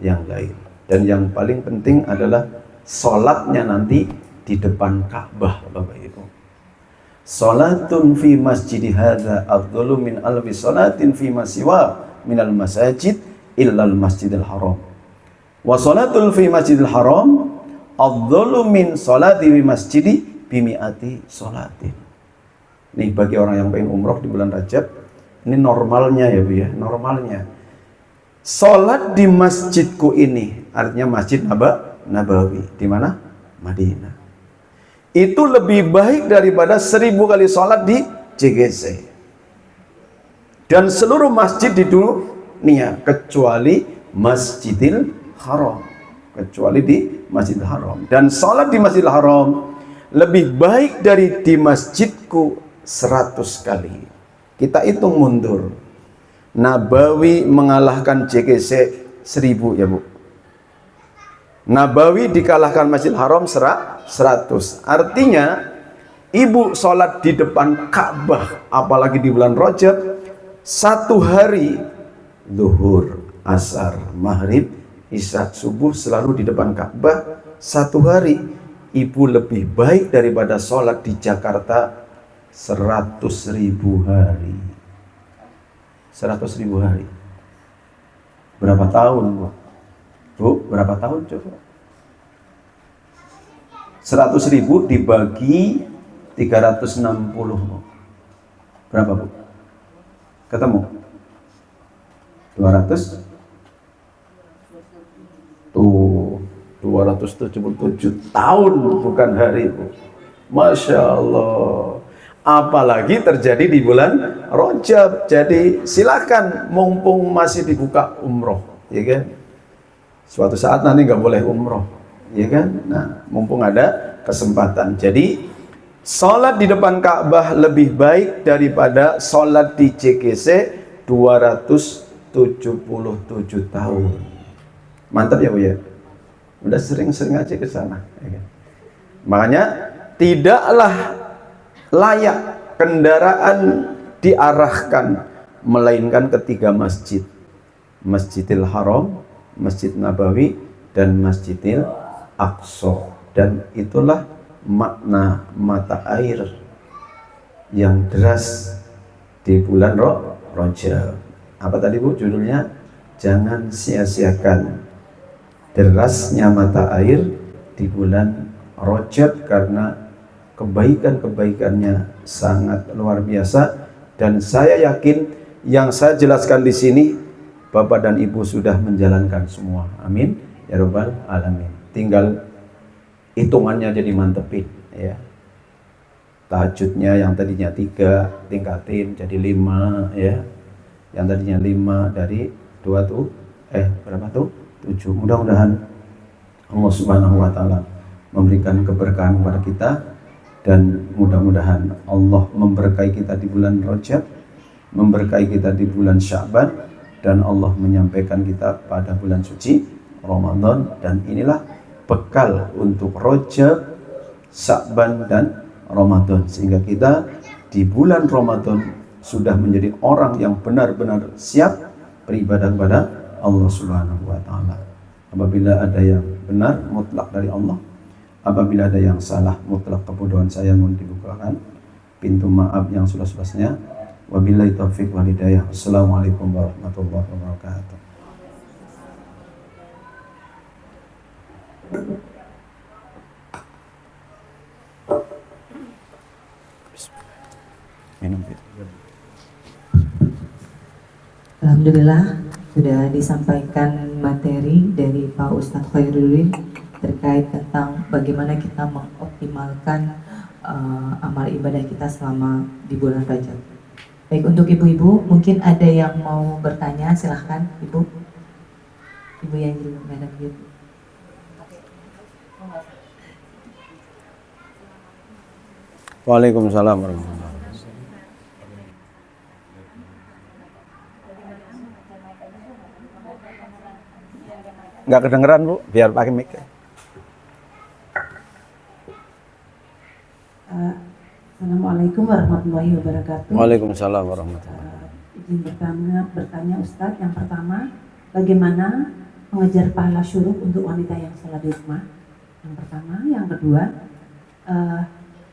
yang lain. Dan yang paling penting adalah sholatnya nanti di depan Ka'bah, Bapak Ibu. Sholatun fi masjidi hadza afdalu min alfi sholatin fi masiwa minal masajid illal masjidil haram. Wa sholatul fi masjidil haram afdalu min sholati fi masjidi bimi'ati sholatin. Nih bagi orang yang pengen umroh di bulan Rajab, ini normalnya ya Bu ya, normalnya. Sholat di masjidku ini, artinya Masjid Nabawi, di mana? Madinah. Itu lebih baik daripada 1000 kali sholat di JGC. Dan seluruh masjid di dunia, kecuali Masjidil Haram. Kecuali di Masjidil Haram. Dan sholat di Masjidil Haram lebih baik dari di masjidku 100 kali. Kita hitung mundur. Nabawi mengalahkan JGC 1000 ya Bu. Nabawi dikalahkan Masjidil Haram 100. Artinya ibu sholat di depan Ka'bah, apalagi di bulan Rajab, 1 hari zuhur, asar, maghrib, isya, subuh selalu di depan Ka'bah. 1 hari ibu lebih baik daripada sholat di Jakarta 100.000 hari. 100.000 hari. Berapa tahun Bu? Bu, berapa tahun coba? 100.000 dibagi 360 Bu. Berapa Bu? Ketemu? 200? Tuh, 277 tahun bukan hari Bu. Masya Allah. Apalagi terjadi di bulan Rajab. Jadi silakan, mumpung masih dibuka umroh, ya kan? Suatu saat nanti nggak boleh umroh, ya kan? Nah, mumpung ada kesempatan. Jadi sholat di depan Ka'bah lebih baik daripada sholat di JGC 277 tahun. Mantap ya Bu ya? Udah sering-sering aja ke sana, ya kan? Makanya tidaklah layak kendaraan diarahkan melainkan ketiga masjid, Masjidil Haram, Masjid Nabawi, dan Masjidil Aqsa. Dan itulah makna mata air yang deras di bulan Rajab. Apa tadi Bu judulnya? Jangan sia-siakan derasnya mata air di bulan Rajab, karena kebaikan-kebaikannya sangat luar biasa. Dan saya yakin yang saya jelaskan di sini Bapak dan Ibu sudah menjalankan semua. Amin ya rabbal alamin. Tinggal hitungannya jadi mantepin ya. Tahajudnya yang tadinya 3 tingkatin jadi 5 ya. Yang tadinya 5 dari 2 tuh berapa tuh? 7. Mudah-mudahan Allah Subhanahu wa taala memberikan keberkahan kepada kita. Dan mudah-mudahan Allah memberkahi kita di bulan Rajab, memberkahi kita di bulan Sya'ban, dan Allah menyampaikan kita pada bulan suci Ramadan. Dan inilah bekal untuk Rajab, Sya'ban, dan Ramadan, sehingga kita di bulan Ramadan sudah menjadi orang yang benar-benar siap beribadah kepada Allah Subhanahu wa taala. Apabila ada yang benar mutlak dari Allah, Apabila ada yang salah, mutlak kebodohan saya mohon dibukakan pintu maaf yang seluas-luasnya. Wabillahi taufiq wal hidayah. Assalamualaikum warahmatullahi wabarakatuh. Minum ya. Alhamdulillah sudah disampaikan materi dari Pak Ustadz Khairuddin terkait tentang bagaimana kita mengoptimalkan amal ibadah kita selama di bulan Rajab. Baik, untuk ibu-ibu mungkin ada yang mau bertanya, silahkan ibu. Ibu yang di merah biru. Waalaikumsalam warahmatullahi wabarakatuh. Nggak kedengeran Bu, biar pakai mic. Assalamualaikum warahmatullahi wabarakatuh. Waalaikumsalam warahmatullahi wabarakatuh. Izin bertanya Ustadz, yang pertama, bagaimana mengejar pahala syuruk untuk wanita yang sholat di rumah? Yang pertama, yang kedua,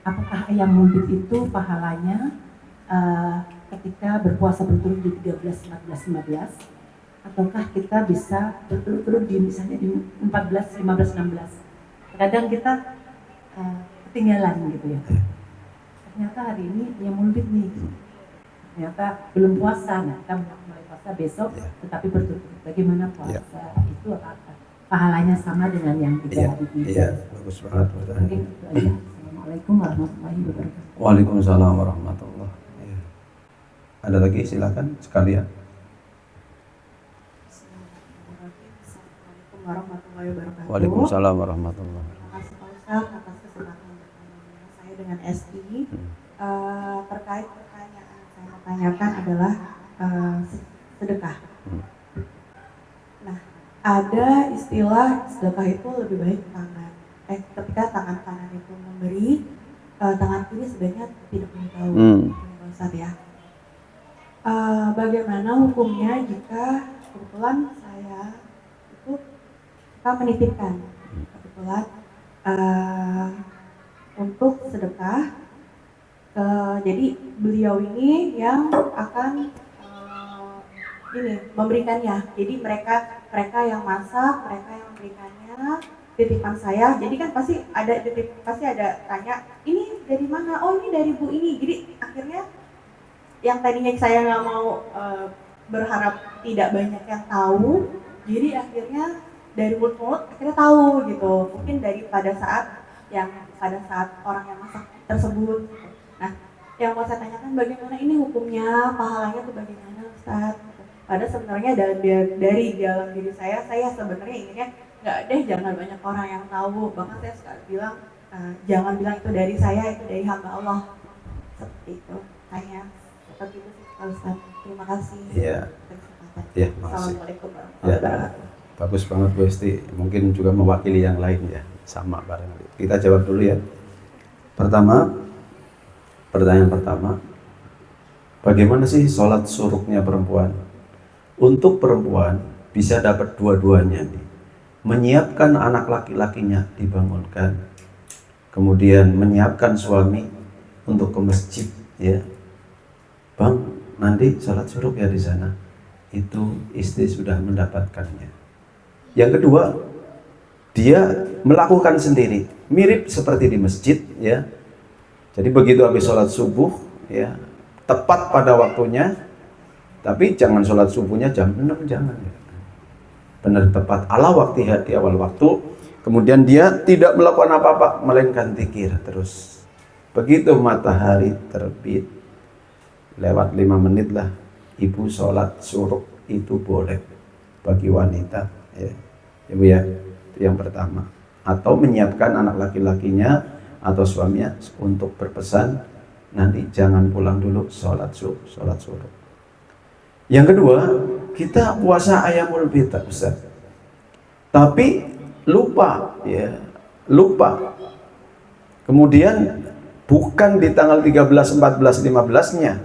apakah ayam ungkit itu pahalanya ketika berpuasa berturut di 13, 14, 15? Ataukah kita bisa berturut-turut di misalnya di 14, 15, 16? Kadang kita ketinggalan gitu ya. Ternyata hari ini ayam ungkit nih. Ternyata belum puasa, nah kita mulai puasa besok, tetapi berturut-turut. Bagaimana puasa itu apakah pahalanya sama dengan yang 3 hari itu? Iya, bagus banget pertanyaan. Mungkin itu aja. Assalamualaikum warahmatullahi wabarakatuh. Waalaikumsalam warahmatullahi wabarakatuh. Ada lagi silakan sekalian. Assalamualaikum warahmatullahi wabarakatuh. Waalaikumsalam warahmatullahi wabarakatuh. Terima kasih Pak Ustadz atas kesempatan bertanya saya dengan SI. Terkait pertanyaan saya mau tanyakan adalah sedekah. Nah, ada istilah sedekah itu lebih baik tangan. Ketika tangan kanan itu memberi, tangan kiri sebenarnya tidak memberitahu. Pak Ustadz ya. Bagaimana hukumnya jika kebetulan saya itu kita menitipkan kebetulan untuk sedekah jadi beliau ini yang akan memberikannya. Jadi mereka yang masak, mereka yang memberikannya, titipan saya. Jadi kan pasti ada tanya, ini dari mana? Oh, ini dari Bu ini. Jadi akhirnya yang tadinya saya nggak mau berharap tidak banyak yang tahu, jadi akhirnya dari mulut akhirnya tahu gitu. Mungkin pada saat orang yang masak tersebut. Nah, yang mau saya tanyakan bagaimana ini hukumnya, pahalanya itu bagaimana Ustaz? Padahal sebenarnya dari dalam diri saya sebenarnya inginnya nggak deh, jangan banyak orang yang tahu. Bahkan saya suka bilang jangan bilang itu dari saya, itu dari hamba Allah. Seperti itu. Hanya seperti itu sih Pak Ustaz. Terima kasih. Iya. Iya, makasih. Assalamualaikum warahmatullahi wabarakatuh. Bagus banget Bu Esti, mungkin juga mewakili yang lain ya, sama barangkali. Kita jawab dulu ya. Pertanyaan pertama, bagaimana sih sholat suruknya perempuan? Untuk perempuan bisa dapat dua-duanya nih. Menyiapkan anak laki-lakinya dibangunkan, kemudian menyiapkan suami untuk ke masjid ya. Bang, nanti sholat suruk ya di sana. Itu istri sudah mendapatkannya. Yang kedua, dia melakukan sendiri, mirip seperti di masjid ya. Jadi begitu habis sholat subuh ya, tepat pada waktunya, tapi jangan sholat subuhnya jam 6, jangan ya. Benar tepat ala waktu di awal waktu, kemudian dia tidak melakukan apa-apa melainkan zikir terus. Begitu matahari terbit, lewat 5 menit lah, ibu sholat suruk itu boleh bagi wanita ya. Ibu ya, itu yang pertama. Atau menyiapkan anak laki-lakinya atau suaminya untuk berpesan nanti jangan pulang dulu sholat suruk. Yang kedua, kita puasa Ayyamul Bid Ustaz. Tapi lupa. Kemudian bukan di tanggal 13, 14, 15-nya.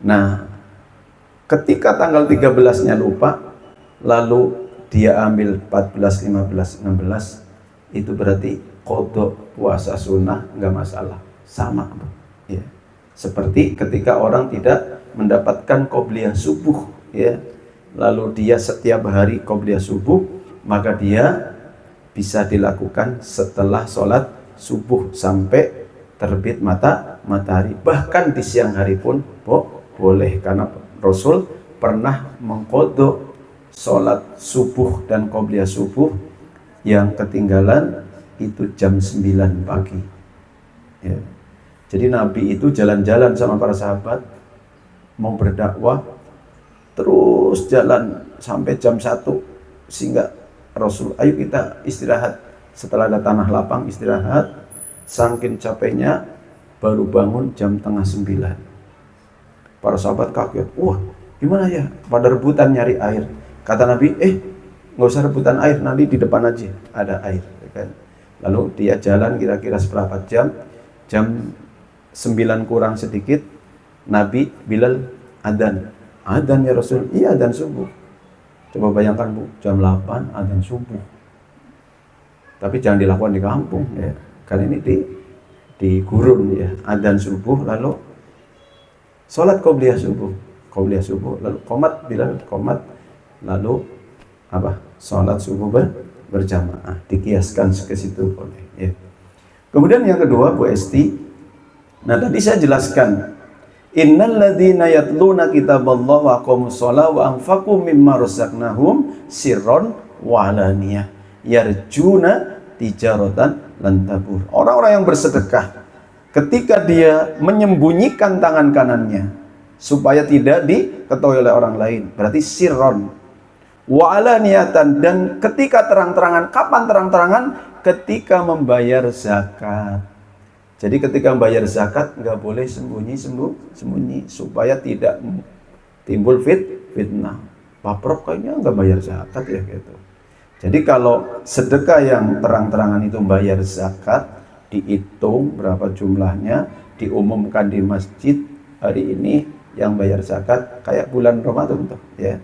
Nah, ketika tanggal 13-nya lupa, lalu dia ambil 14, 15, 16, itu berarti qodok puasa sunnah nggak masalah, sama, ya. Seperti ketika orang tidak mendapatkan qobliyah subuh, ya, lalu dia setiap hari qobliyah subuh, maka dia bisa dilakukan setelah sholat subuh sampai terbit matahari. Bahkan di siang hari pun boleh, karena Rasul pernah mengqodok sholat subuh dan qobliyah subuh yang ketinggalan itu jam 9 pagi, ya. Jadi Nabi itu jalan-jalan sama para sahabat mau berdakwah, terus jalan sampai jam 1, sehingga Rasul, ayo kita istirahat. Setelah ada tanah lapang istirahat, saking capeknya baru bangun jam 8:30. Para sahabat kaget, wah gimana ya, pada rebutan nyari air. Kata Nabi, nggak usah rebutan air, nanti di depan aja ada air, ya kan? Lalu dia jalan kira-kira seberapa jam, jam 9 kurang sedikit, Nabi Bilal adzan. Adzan ya Rasul? Iya, adzan subuh. Coba bayangkan Bu, jam 8 adzan subuh. Tapi jangan dilakukan di kampung, ya. Kali ini di gurun, ya, adzan subuh, lalu sholat qobliyah subuh, lalu qomat, Bilal qomat, lalu sholat subuh berjamaah, dikiaskan ke situ boleh, ya. Kemudian yang kedua Bu Esti, nah tadi saya jelaskan, innal ladzina yatluna kitaballahi wa aqamus sholata wa anfaqu mimma razaqnahum sirron wa alaniyah yarjuna tijaratan lan tabur. Orang-orang yang bersedekah ketika dia menyembunyikan tangan kanannya supaya tidak diketahui oleh orang lain, berarti sirron wa alaniyatan, dan ketika terang-terangan. Kapan terang-terangan? Ketika membayar zakat. Jadi ketika membayar zakat nggak boleh sembunyi supaya tidak timbul fitnah. Pak Prof kayaknya nggak bayar zakat ya gitu. Jadi kalau sedekah yang terang-terangan itu bayar zakat, dihitung berapa jumlahnya, diumumkan di masjid, hari ini yang bayar zakat kayak bulan Ramadan tuh, ya.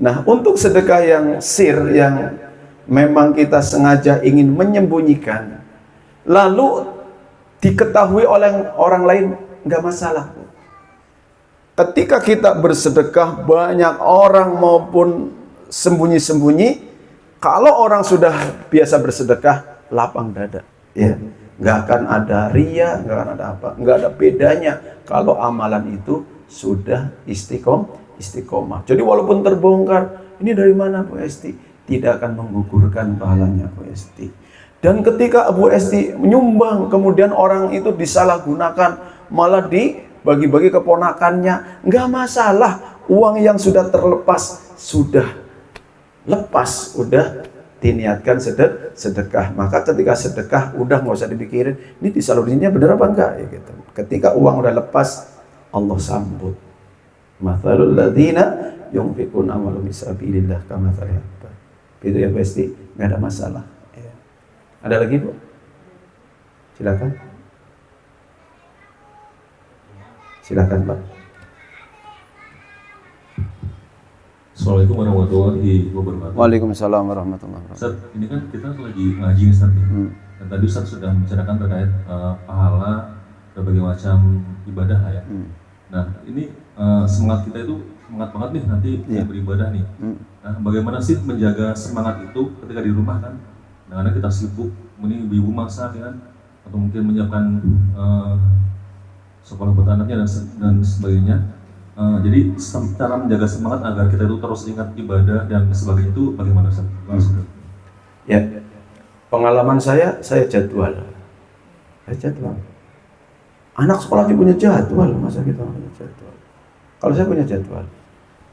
Nah, untuk sedekah yang sir, yang memang kita sengaja ingin menyembunyikan, lalu diketahui oleh orang lain, nggak masalah. Ketika kita bersedekah, banyak orang maupun sembunyi-sembunyi, kalau orang sudah biasa bersedekah, lapang dada, ya. Nggak akan ada ria, nggak akan ada apa, nggak ada bedanya kalau amalan itu sudah istiqomah. Jadi walaupun terbongkar, ini dari mana Bu Esti? Tidak akan menggugurkan pahalanya Bu Esti. Dan ketika Bu Esti menyumbang, kemudian orang itu disalahgunakan, malah dibagi-bagi keponakannya, nggak masalah. Uang yang sudah terlepas, sudah lepas, udah diniatkan sedekah. Maka ketika sedekah, udah nggak usah dipikirin, ini disalurinnya benar apa enggak, ya gitu. Ketika uang udah lepas, Allah sambut. Mathalul ladzina yunfiquna amwalahum fisabilillah kamathali habba. Itu ya pasti nggak ada masalah. Ya. Ada lagi Bu? Silakan. Silakan Pak. Assalamualaikum warahmatullahi wabarakatuh. Waalaikumsalam warahmatullahi wabarakatuh. Ustaz, ini kan kita lagi ngaji Ustaz. Dan tadi Ustaz sudah menceritakan terkait pahala berbagai macam ibadah ya. Nah, ini semangat kita itu semangat banget nih nanti beribadah nih. Nah, bagaimana sih menjaga semangat itu ketika di rumah kan? Karena kita sibuk, ini ibu masak kan, atau mungkin menyiapkan sekolah buat anaknya dan sebagainya. Jadi cara menjaga semangat agar kita itu terus ingat ibadah dan sebagainya itu bagaimana Ustaz? Ya, pengalaman saya jadwal. Anak sekolah juga punya jadwal, masa kita punya jadwal? Kalau saya punya jadwal,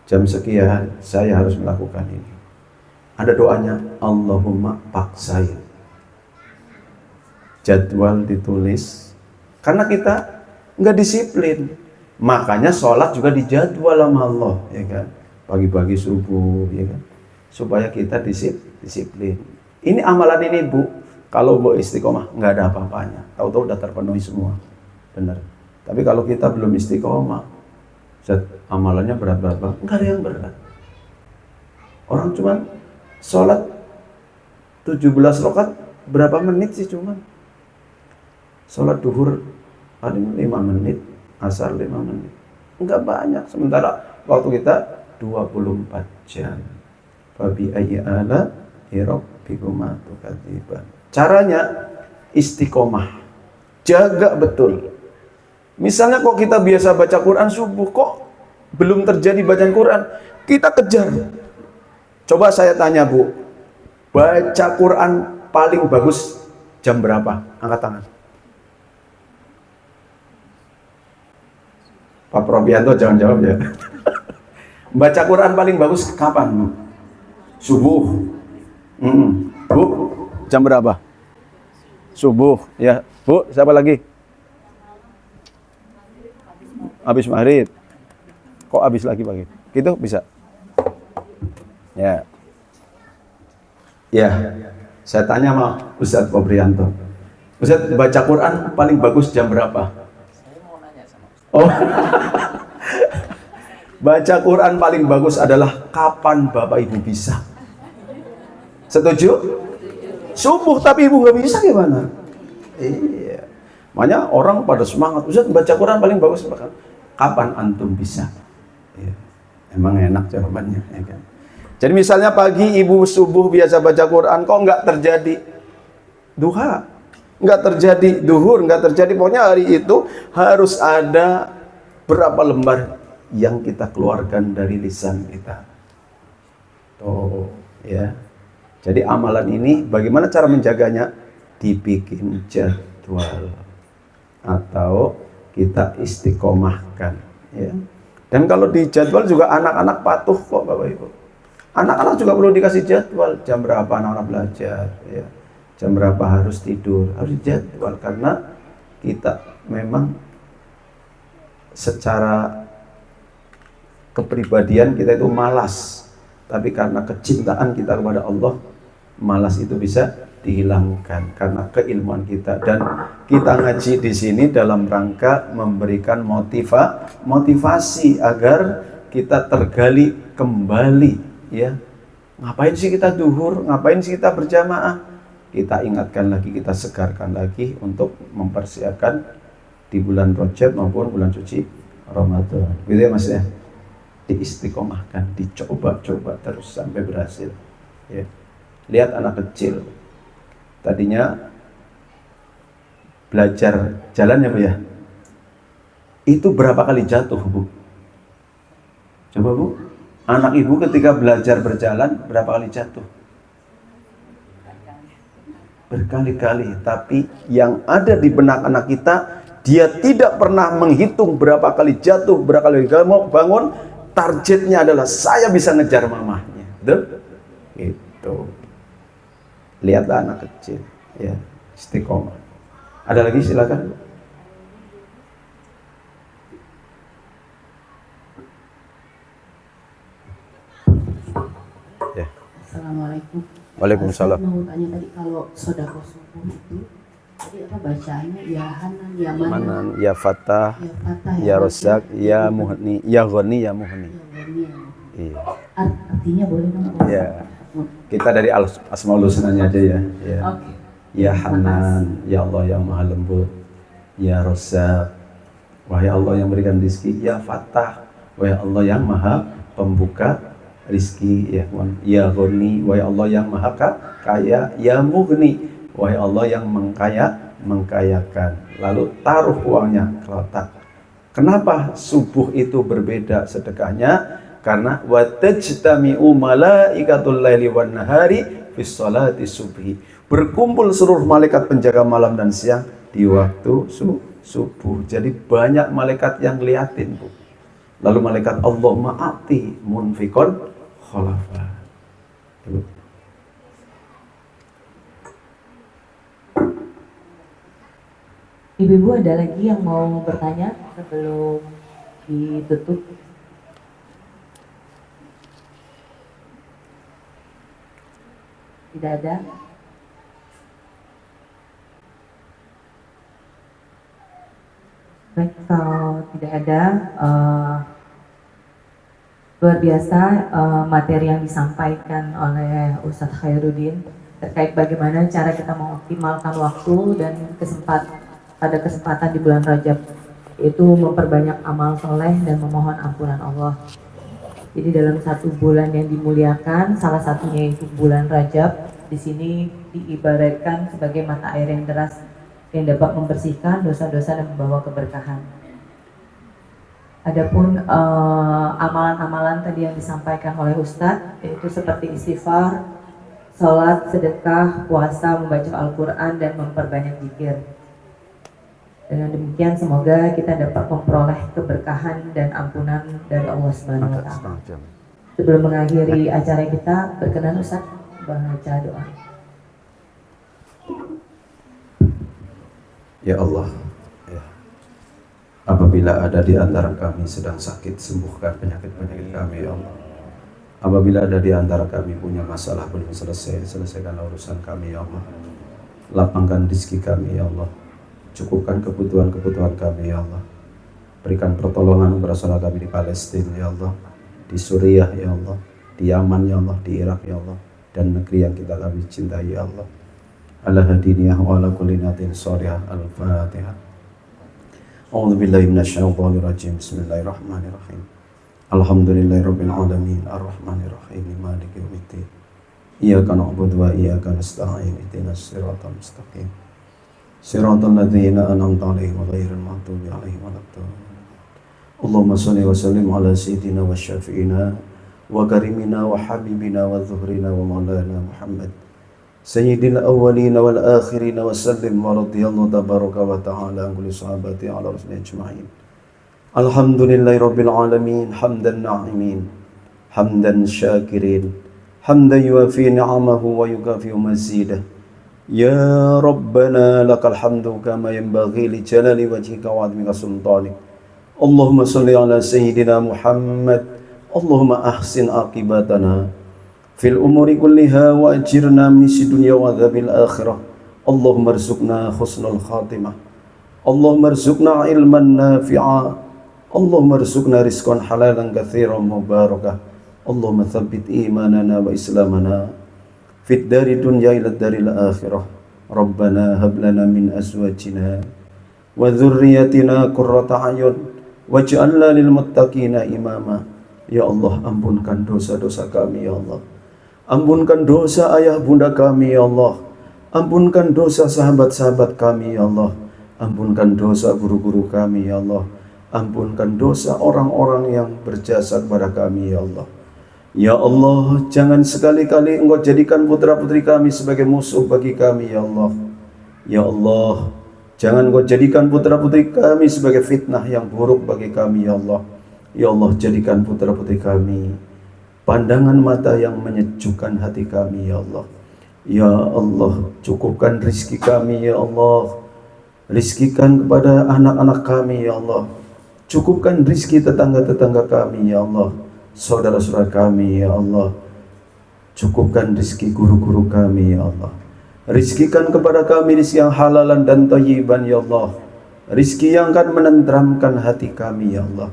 jam sekian saya harus melakukan ini. Ada doanya, Allahumma paksaya. Jadwal ditulis, karena kita nggak disiplin. Makanya sholat juga dijadwal sama Allah, ya kan? Pagi-pagi subuh, ya kan? Supaya kita disiplin. Ini amalan ini Bu, kalau Bu istiqomah nggak ada apa-apanya. Tahu-tahu udah terpenuhi semua. Benar. Tapi kalau kita belum istiqomah, amalannya berat-berat banget, nggak ada yang berat. Orang cuma sholat 17 rakaat berapa menit sih cuman? Sholat duhur paling 5 menit, asar 5 menit. Enggak banyak, sementara waktu kita 24 jam. Fabi ayyi ala rabbikuma tukadziban. Caranya istiqomah. Jaga betul. Misalnya kok kita biasa baca Quran subuh, kok belum terjadi bacaan Quran, kita kejar. Coba saya tanya Bu, baca Quran paling bagus jam berapa? Angkat tangan. Pak Probianto jangan jawab ya. Baca Quran paling bagus kapan Bu? Subuh. Bu, jam berapa? Subuh ya. Bu, siapa lagi? Habis maghrib. Kok habis lagi pagi? Gitu bisa? Ya. Ya. Saya tanya sama Ustadz Pobrianto. Ustadz, baca Quran paling bagus jam berapa? Saya mau nanya sama Ustadz. Oh. Baca Quran paling bagus adalah kapan Bapak Ibu bisa? Setuju? Subuh tapi Ibu nggak bisa gimana? Iya. Makanya orang pada semangat. Ustadz, baca Quran paling bagus kapan antum bisa? Ya. Emang enak jawabannya, ya kan? Jadi misalnya pagi Ibu subuh biasa baca Quran, kok nggak terjadi duha, nggak terjadi duhur, nggak terjadi, pokoknya hari itu harus ada berapa lembar yang kita keluarkan dari lisan kita. Tuh, ya. Jadi amalan ini bagaimana cara menjaganya? Dibikin jadwal atau kita istiqomahkan, ya. Dan kalau di jadwal juga anak-anak patuh kok Bapak Ibu. Anak-anak juga perlu dikasih jadwal, jam berapa anak-anak belajar, ya. Jam berapa harus tidur, harus jadwal, karena kita memang secara kepribadian kita itu malas, tapi karena kecintaan kita kepada Allah, malas itu bisa dihilangkan karena keilmuan kita. Dan kita ngaji di sini dalam rangka memberikan motivasi agar kita tergali kembali, ya. Ngapain sih kita duhur, ngapain sih kita berjamaah? Kita ingatkan lagi, kita segarkan lagi untuk mempersiapkan di bulan Rajab maupun bulan suci Ramadan. Gitu ya Mas ya. Diistiqomahkan, dicoba-coba terus sampai berhasil, ya. Lihat anak kecil, tadinya belajar jalan ya Bu ya, itu berapa kali jatuh Bu? Coba Bu, anak Ibu ketika belajar berjalan berapa kali jatuh? Berkali-kali. Tapi yang ada di benak anak kita, dia tidak pernah menghitung berapa kali jatuh, berapa kali bangun. Targetnya adalah saya bisa ngejar mamahnya. Betul? Gitu. Lihatlah anak kecil, ya, istiqomah. Ada lagi, silakan. Ya. Assalamualaikum. Waalaikumsalam. Saya mau tanya tadi, kalau sodako subuh itu tadi apa bacaannya? Ya Hanan, ya Manan, Ya Fatah, ya Fatah, ya Rozak, ya Muhni, ya Ghani, ya Muhni. ya Ghani, ya Muhni. Iya. Artinya boleh dong? Ya. Kita dari Asmaul Husnanya aja ya. Ya. Oke. Ya Hanan, ya Allah yang Maha Lembut. Ya Rozak, wahai Allah yang berikan rizki. Ya Fatah, wahai Allah yang Maha Pembuka rizki. Ya Ghani, wahai Allah yang Maha Kaya. Ya Mughni, wahai Allah yang mengkayakan. Lalu taruh uangnya ke kotak. Kenapa subuh itu berbeda sedekahnya? Karena wa tajtami'u malaikatul laili wan nahari fis sholati subhi. Berkumpul seluruh malaikat penjaga malam dan siang di waktu subuh. Jadi banyak malaikat yang ngeliatin Bu. Lalu malaikat Allah ma'ati munfikon khalafa. Ibu-ibu ada lagi yang mau bertanya sebelum ditutup? Tidak ada? Baik, kalau tidak ada, luar biasa materi yang disampaikan oleh Ustadz Khairuddin. terkait bagaimana cara kita mengoptimalkan waktu dan pada kesempatan di bulan Rajab, yaitu memperbanyak amal soleh dan memohon ampunan Allah. Jadi dalam satu bulan yang dimuliakan, salah satunya itu bulan Rajab, di sini diibaratkan sebagai mata air yang deras yang dapat membersihkan dosa-dosa dan membawa keberkahan. Adapun amalan-amalan tadi yang disampaikan oleh Ustadz, yaitu seperti istighfar, sholat, sedekah, puasa, membaca Al-Quran, dan memperbanyak zikir. Dengan demikian semoga kita dapat memperoleh keberkahan dan ampunan dari Allah Subhanahu wa Ta'ala. Sebelum mengakhiri acara kita, berkenan Ustaz baca doa. Ya Allah, ya. Apabila ada di antara kami sedang sakit, sembuhkan penyakit-penyakit kami ya Allah. Apabila ada di antara kami punya masalah belum selesai, selesaikan urusan kami ya Allah. Lapangkan rezeki kami ya Allah. Cukupkan kebutuhan-kebutuhan kami ya Allah. Berikan pertolongan kepada saudara kami di Palestina ya Allah, di Suriah ya Allah, di Yaman ya Allah, di Irak ya Allah, dan negeri yang kita kami cintai ya Allah. Ala hadiniyah wa ala kulli natin sholihah. Al-Fatihah. A'udzu billahi minasyaitonir rajim. Bismillahirrahmanirrahim. Alhamdulillahirabbil alamin arrahmanir rahim maliki yaumiddin. Iyyaka na'budu wa iyyaka nasta'in ihdinas siratal mustaqim. Siratal ladzina an'amta 'alaihim ghairil maghdubi 'alaihim waladdallin. Allahumma shalli wa sallim ala sayyidina wa syafi'ina wa karimina wa habibina wa zuhrina wa maulana Muhammad sayyidil awwalina wal akhirina wa sallim wa radiyallahu tabaraka wa ta'ala an kulli sahabati ala rasulih ajma'in. Alhamdulillahi rabbil alamin hamdan na'imin hamdan syakirin hamdan yuwafi ni'amahu wa yukafi mazidah. Ya Rabbana lakal hamdu kama yanbaghi li jalali wajhika wa 'azimi sultanik. Allahumma salli ala sayyidina Muhammad. Allahumma ahsin aqibatana fil umuri kulliha wa ajirna min dunya wa adzabil akhirah. Allahumma arzuqna husnul khatimah. Allahumma arzuqna ilman nafi'a. Allahumma arzuqna rizqan halalan katsiran mubarakah. Allahumma tsabbit imanana wa islamana fid dari dunya ila daril akhirah. Rabbana hab lana min azwajina wa dzurriyyatina qurrata a'yun waj'alna lil muttaqina imama. Ya Allah, ampunkan dosa-dosa kami ya Allah. Ampunkan dosa ayah bunda kami ya Allah. Ampunkan dosa sahabat-sahabat kami ya Allah. Ampunkan dosa guru-guru kami ya Allah. Ampunkan dosa orang-orang yang berjasa kepada kami ya Allah. Ya Allah, jangan sekali-kali Engkau jadikan putra-putri kami sebagai musuh bagi kami ya Allah. Ya Allah, jangan Engkau jadikan putra-putri kami sebagai fitnah yang buruk bagi kami ya Allah. Ya Allah, jadikan putra-putri kami pandangan mata yang menyejukkan hati kami ya Allah. Ya Allah, cukupkan rizki kami ya Allah. Rizkikan kepada anak-anak kami ya Allah. Cukupkan rizki tetangga-tetangga kami ya Allah. Saudara-saudara kami ya Allah. Cukupkan rizki guru-guru kami ya Allah. Rizkikan kepada kami rizki yang halalan dan thayyiban ya Allah. Rizki yang akan menenteramkan hati kami ya Allah.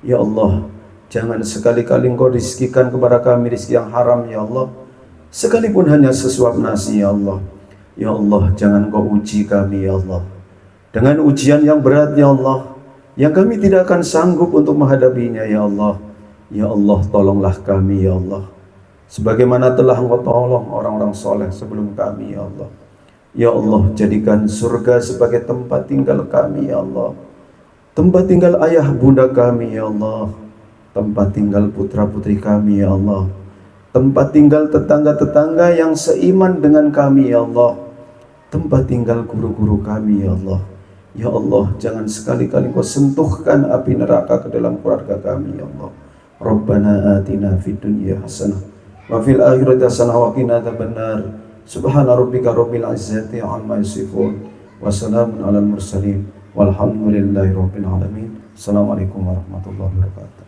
Ya Allah, jangan sekali-kali Engkau rizkikan kepada kami rizki yang haram ya Allah. Sekalipun hanya sesuap nasi ya Allah. Ya Allah, jangan Engkau uji kami ya Allah dengan ujian yang berat ya Allah, yang kami tidak akan sanggup untuk menghadapinya ya Allah. Ya Allah, tolonglah kami ya Allah, sebagaimana telah Engkau tolong orang-orang soleh sebelum kami ya Allah. Ya Allah, jadikan surga sebagai tempat tinggal kami ya Allah, tempat tinggal ayah bunda kami ya Allah, tempat tinggal putra-putri kami ya Allah, tempat tinggal tetangga-tetangga yang seiman dengan kami ya Allah, tempat tinggal guru-guru kami ya Allah. Ya Allah, jangan sekali-kali Engkau sentuhkan api neraka ke dalam keluarga kami ya Allah. Rabbana atina fid dunya hasanah wa fil akhirati hasanah wa qina adzabannar. Subhana rabbika rabbil izzati amma yasifun wa salamun alal mursalin walhamdulillahi rabbil alamin. Assalamualaikum warahmatullahi wabarakatuh.